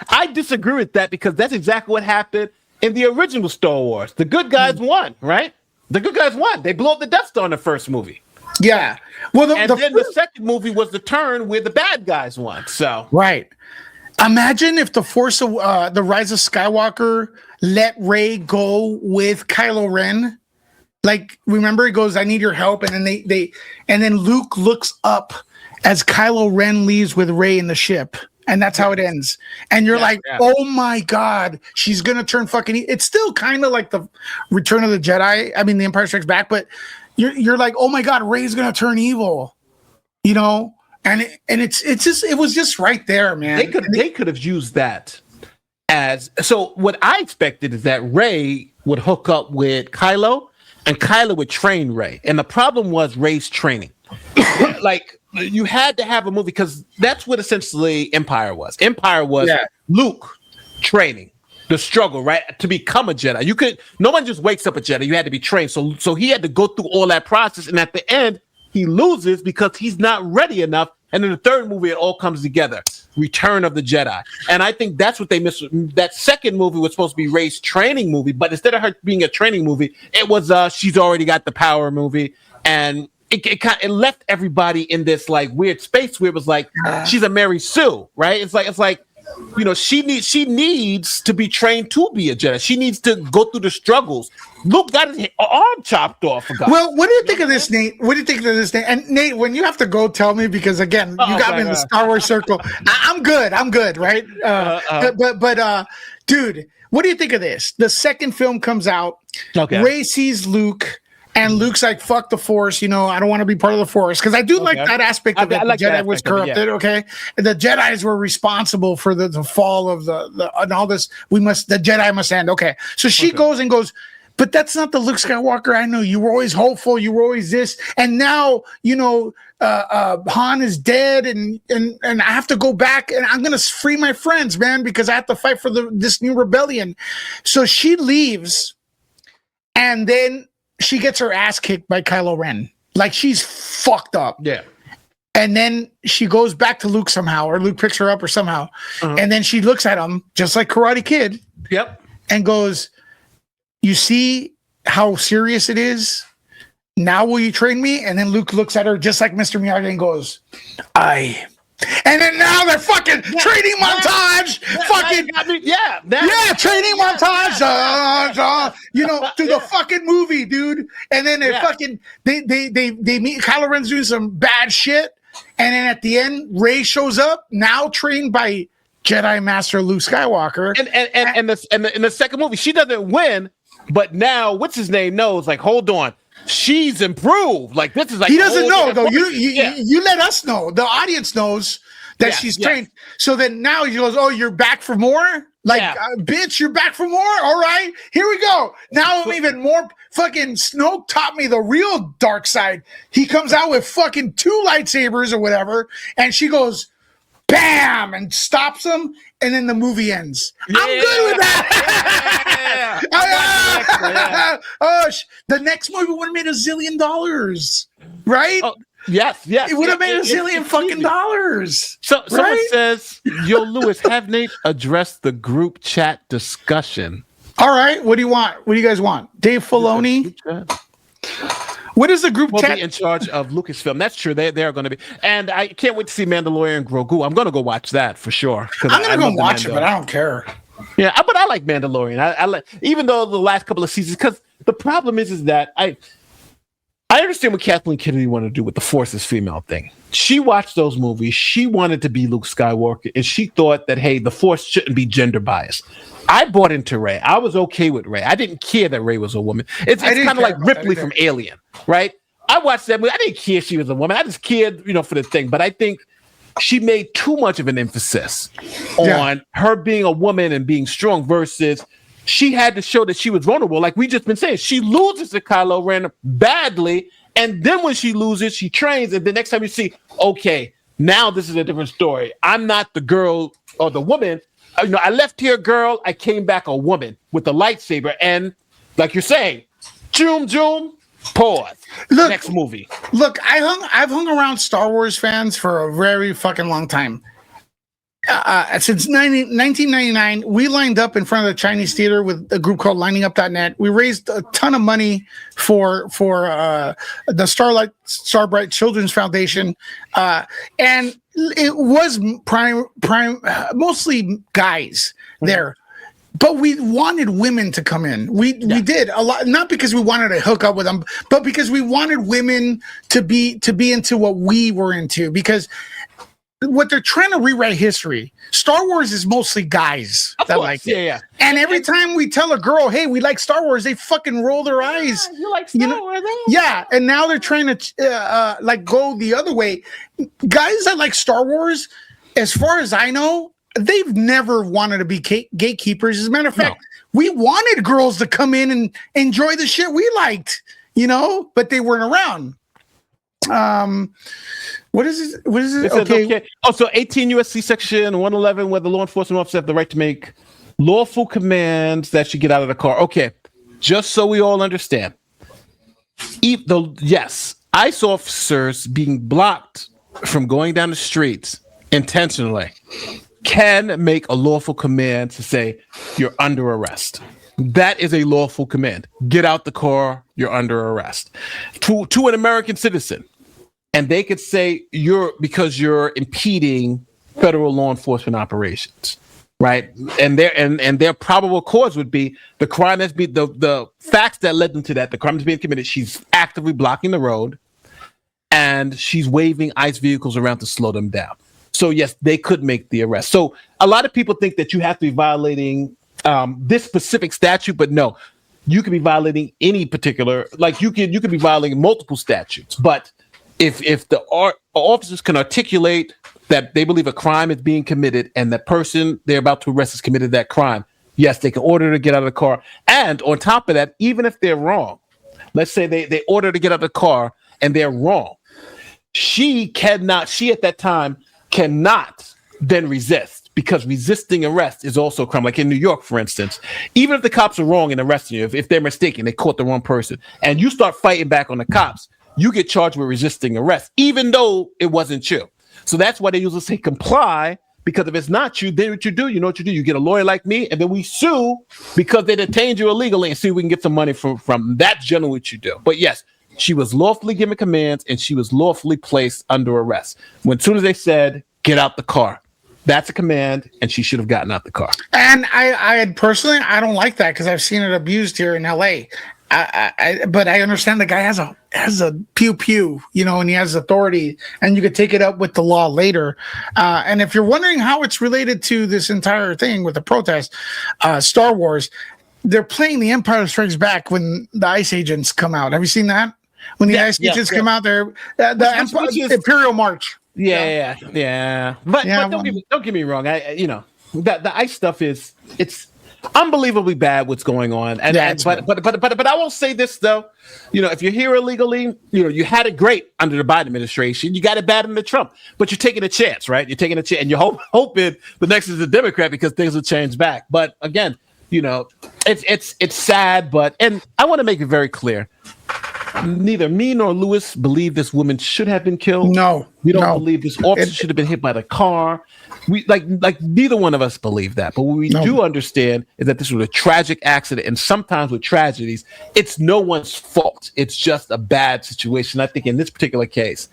Speaker 2: I disagree with that, because that's exactly what happened in the original Star Wars. The good guys won, right? The good guys won. They blew up the Death Star in the first movie.
Speaker 1: Yeah. Well,
Speaker 2: then the second movie was the turn where the bad guys won. So
Speaker 1: right. Imagine if the Rise of Skywalker let Rey go with Kylo Ren. Like, remember, he goes, "I need your help," and then and then Luke looks up as Kylo Ren leaves with Rey in the ship, and that's how it ends. And you're oh my God, she's gonna turn fucking. It's still kind of like the Return of the Jedi. I mean, The Empire Strikes Back, but you're like, oh my God, Rey's gonna turn evil, And it was just right there, man.
Speaker 2: They could have used that as so. What I expected is that Rey would hook up with Kylo, and Kylo would train Rey. And the problem was Rey's training. Like, you had to have a movie, because that's what essentially Empire was. Empire was Luke training, the struggle, right? To become a Jedi. No one just wakes up a Jedi. You had to be trained. So he had to go through all that process. And at the end, he loses because he's not ready enough. And in the third movie, it all comes together. Return of the Jedi. And I think that's what they missed. That second movie was supposed to be Rey's training movie, but instead of her being a training movie, it was she's already got the power movie. And it left everybody in this like weird space where it was like she's a Mary Sue, right? It's like she needs to be trained to be a Jedi. She needs to go through the struggles. Luke got his arm chopped off.
Speaker 1: Well, what do you think of this, Nate? What do you think of this, Nate? And Nate, when you have to go, tell me, because again, you got me in the Star Wars circle. I'm good, right? But dude, what do you think of this? The second film comes out.
Speaker 2: Okay.
Speaker 1: Rey sees Luke. And Luke's like, "Fuck the Force, I don't want to be part of the Force," because I do like that aspect of it. The Jedi was corrupted, okay? The Jedis were responsible for the fall of the and all this. The Jedi must end, okay? So she goes, but that's not the Luke Skywalker I know. You were always hopeful. You were always this. And now, Han is dead and I have to go back and I'm going to free my friends, man, because I have to fight for this new rebellion. So she leaves and then she gets her ass kicked by Kylo Ren. Like, she's fucked up.
Speaker 2: Yeah.
Speaker 1: And then she goes back to Luke somehow, or Luke picks her up or somehow. And then she looks at him just like Karate Kid.
Speaker 2: Yep.
Speaker 1: And goes, you see how serious it is? Now will you train me? And then Luke looks at her just like Mr. Miyagi and goes, and then now they're fucking training montage. Training montage. Through the fucking movie, dude. And then they meet. Kylo Ren's doing some bad shit. And then at the end, Rey shows up, now trained by Jedi Master Luke Skywalker.
Speaker 2: And in the second movie, she doesn't win, but now what's his name knows, like, hold on, she's improved. Like, this is like,
Speaker 1: he doesn't know though. You let us know. The audience knows that she's trained. So then now he goes, oh, you're back for more? Like, bitch, you're back for more? All right, here we go. Now I'm even more. Fucking Snoke taught me the real dark side. He comes out with fucking 2 lightsabers or whatever, and she goes, bam, and stops him, and then the movie ends. Yeah. I'm good with that. The next movie would have made $1 zillion, right?
Speaker 2: Oh, yes.
Speaker 1: It would have made $1 zillion fucking dollars.
Speaker 2: So someone says, "Yo, Lewis, have Nate address the group chat discussion."
Speaker 1: All right, what do you want? What do you guys want? Dave Filoni? What is the group chat?
Speaker 2: Be in charge of Lucasfilm. That's true. They are going to be, and I can't wait to see Mandalorian Grogu. I'm going to go watch that for sure.
Speaker 1: I'm going to go watch it, but I don't care.
Speaker 2: Yeah, but I like Mandalorian. I like, even though the last couple of seasons, because the problem is that I understand what Kathleen Kennedy wanted to do with the Force is female thing. She watched those movies. She wanted to be Luke Skywalker, and she thought that, hey, the Force shouldn't be gender biased. I bought into Rey. I was okay with Rey. I didn't care that Rey was a woman. It's kind of like Ripley from Alien, right? I watched that movie. I didn't care she was a woman. I just cared, for the thing. But I think she made too much of an emphasis on her being a woman and being strong versus she had to show that she was vulnerable. Like we just been saying, she loses to Kylo Ren badly. And then when she loses, she trains. And the next time you see, okay, now this is a different story. I'm not the girl or the woman. I left here a girl. I came back a woman with a lightsaber. And like you're saying, zoom, pause.
Speaker 1: Look,
Speaker 2: next movie.
Speaker 1: Look, I've hung around Star Wars fans for a very fucking long time. Since 1999, we lined up in front of the Chinese theater with a group called LiningUp.net. We raised a ton of money for the Starbright Children's Foundation, and it was mostly guys there. But we wanted women to come in. We did a lot, not because we wanted to hook up with them, but because we wanted women to be into what we were into. Because what they're trying to rewrite history. Star Wars is mostly guys that like it.
Speaker 2: Yeah.
Speaker 1: And every time we tell a girl, hey, we like Star Wars, they fucking roll their eyes.
Speaker 2: You like Star Wars?
Speaker 1: Yeah. And now they're trying to go the other way. Guys that like Star Wars, as far as I know, they've never wanted to be gatekeepers. As a matter of fact, we wanted girls to come in and enjoy the shit we liked, but they weren't around. What is it?
Speaker 2: It says, okay. Oh, so 18 USC section 111, where the law enforcement officers have the right to make lawful commands that you get out of the car. Okay, just so we all understand. Yes, ICE officers being blocked from going down the streets intentionally can make a lawful command to say you're under arrest. That is a lawful command. Get out the car. You're under arrest. To an American citizen. And they could say because you're impeding federal law enforcement operations, right? And their probable cause would be the crime that's been the facts that led them to that. The crime is being committed. She's actively blocking the road, and she's waving ICE vehicles around to slow them down. So yes, they could make the arrest. So a lot of people think that you have to be violating this specific statute, but no, you could be violating any particular. Like you could be violating multiple statutes, but if the officers can articulate that they believe a crime is being committed and that person they're about to arrest has committed that crime, Yes, they can order to get out of the car. And on top of that, even if they're wrong, let's say they order to get out of the car and they're wrong. She at that time cannot then resist, because resisting arrest is also a crime. Like in New York, for instance, even if the cops are wrong in arresting you, if they're mistaken, they caught the wrong person, and you start fighting back on the cops, you get charged with resisting arrest, even though it wasn't you. So that's why they usually say comply, because if it's not you, then what you do, you know what you do? You get a lawyer like me, and then we sue because they detained you illegally and see if we can get some money from that. Generally what you do. But yes, she was lawfully given commands and she was lawfully placed under arrest. As soon as they said, get out the car, that's a command, and she should have gotten out the car.
Speaker 1: And I personally, I don't like that, because I've seen it abused here in LA. But I understand the guy has a pew pew, and he has authority, and you could take it up with the law later. And if you're wondering how it's related to this entire thing with the protest, Star Wars, they're playing The Empire Strikes Back when the ICE agents come out. Have you seen that? When the ICE agents come out there, the Imperial March.
Speaker 2: Yeah. But don't get me wrong. The ICE stuff it's unbelievably bad what's going on. But I will say this though, if you're here illegally, you had it great under the Biden administration. You got it bad under Trump, but you're taking a chance, right? You're taking a chance, and you're hoping the next is a Democrat because things will change back. But again, it's sad, and I want to make it very clear. Neither me nor Lewis believe this woman should have been killed.
Speaker 1: No,
Speaker 2: we don't believe this officer should have been hit by the car. We like neither one of us believe that. But what we do understand is that this was a tragic accident, and sometimes with tragedies, it's no one's fault. It's just a bad situation. I think in this particular case,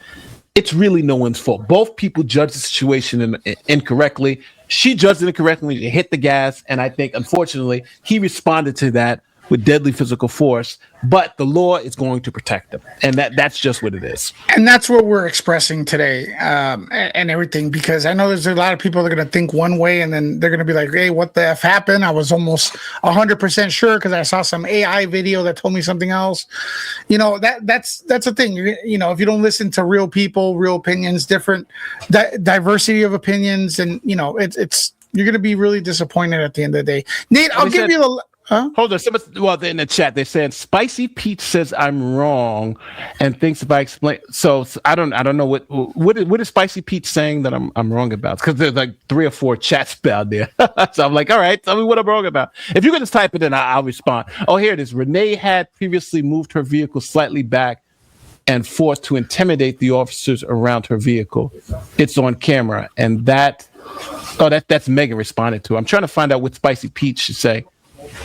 Speaker 2: it's really no one's fault. Both people judged the situation incorrectly. She judged it incorrectly when she hit the gas, and I think unfortunately he responded to that with deadly physical force, but the law is going to protect them, and that's just what it is.
Speaker 1: And that's what we're expressing today, and everything, because I know there's a lot of people that are going to think one way, and then they're going to be like, hey, what the F happened? I was almost 100% sure because I saw some AI video that told me something else. That's the thing. If you don't listen to real people, real opinions, different diversity of opinions, and it's you're going to be really disappointed at the end of the day. Nate, I'll give you the... Huh?
Speaker 2: Hold on. In the chat, they're saying Spicy Pete says I'm wrong and thinks if I explain. So I don't know what is Spicy Pete saying that I'm wrong about? Because there's like 3 or 4 chats down there. So I'm like, all right, tell me what I'm wrong about. If you can just type it in, I'll respond. Oh, here it is. Renee had previously moved her vehicle slightly back and forced to intimidate the officers around her vehicle. It's on camera, and that's Megan responded to. I'm trying to find out what Spicy Pete should say.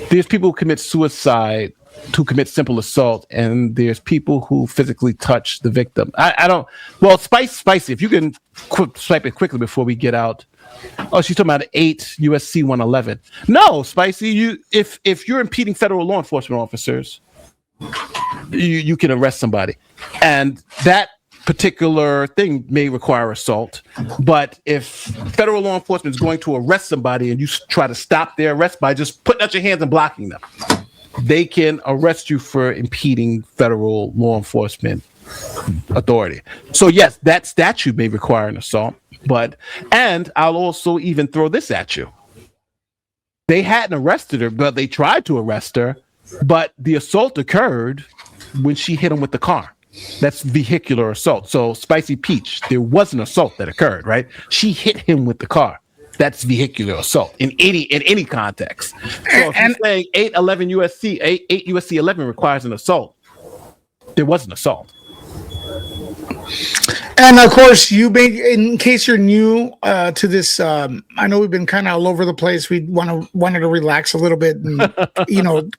Speaker 2: There's people who commit suicide, who commit simple assault, and there's people who physically touch the victim. I don't. Well, Spicy, if you can swipe it quickly before we get out. Oh, she's talking about 8 USC 111. No, Spicy, if you're impeding federal law enforcement officers, you can arrest somebody, and that particular thing may require assault. But if federal law enforcement is going to arrest somebody and you try to stop their arrest by just putting out your hands and blocking them, they can arrest you for impeding federal law enforcement authority. So yes, that statute may require an assault. And I'll also even throw this at you. They hadn't arrested her, but they tried to arrest her, but the assault occurred when she hit him with the car. That's vehicular assault. So Spicy Peach, there was an assault that occurred, right? She hit him with the car. That's vehicular assault in any context. So if you're saying 8 USC 11 requires an assault, there was an assault.
Speaker 1: And of course, in case you're new to this, I know we've been kind of all over the place. We wanted to relax a little bit and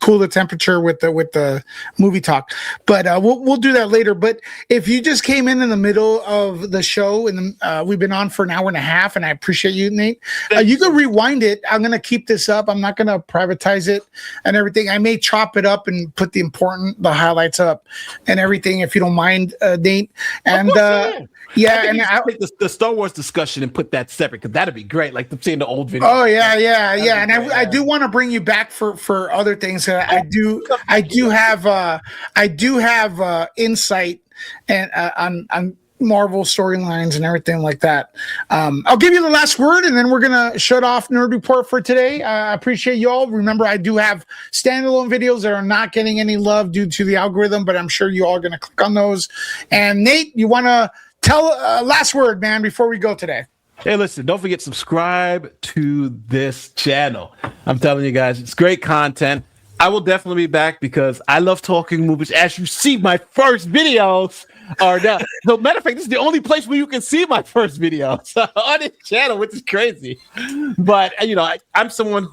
Speaker 1: cool the temperature with the movie talk. But we'll do that later. But if you just came in the middle of the show, and we've been on for an hour and a half, and I appreciate you, Nate. You can rewind it. I'm gonna keep this up. I'm not gonna privatize it and everything. I may chop it up and put the highlights up and everything, if you don't mind, Nate. And
Speaker 2: and I take the Star Wars discussion and put that separate, because that'd be great. Like seeing the old video.
Speaker 1: Oh yeah. And I do want to bring you back for other things. I do have insight and on Marvel storylines and everything like that. I'll give you the last word, and then we're gonna shut off Nerd Report for today. I appreciate you all. Remember, I do have standalone videos that are not getting any love due to the algorithm, but I'm sure you all are gonna click on those. And Nate, you want to tell last word, man, before we go today?
Speaker 2: Hey, listen, don't forget, subscribe to this channel. I'm telling you guys, it's great content. I will definitely be back because I love talking movies. As you see, my first videos are done. So, matter of fact, this is the only place where you can see my first videos on this channel, which is crazy. But I'm someone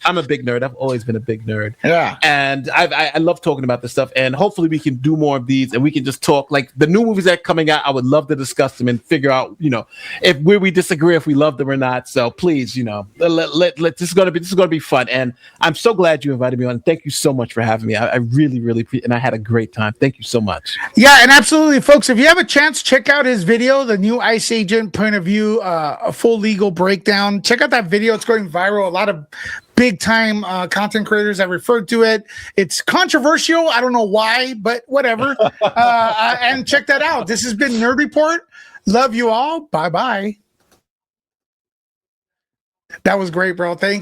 Speaker 2: I'm a big nerd. I've always been a big nerd.
Speaker 1: Yeah.
Speaker 2: And I love talking about this stuff. And hopefully we can do more of these and we can just talk like the new movies that are coming out. I would love to discuss them and figure out, if we disagree, if we love them or not. So please, this is gonna be fun. And I'm so glad you invited me on. Thank you so much for having me. I really, really appreciate, and I had a great time. Thank you so much.
Speaker 1: Yeah, and absolutely, folks, if you have a chance, check out his video, the new ICE agent point of view, a full legal breakdown. Check out that video. It's going viral. A lot of big time content creators have referred to it. It's controversial. I don't know why, but whatever. And check that out. This has been Nerd Report. Love you all. Bye-bye. That was great, bro. Thanks.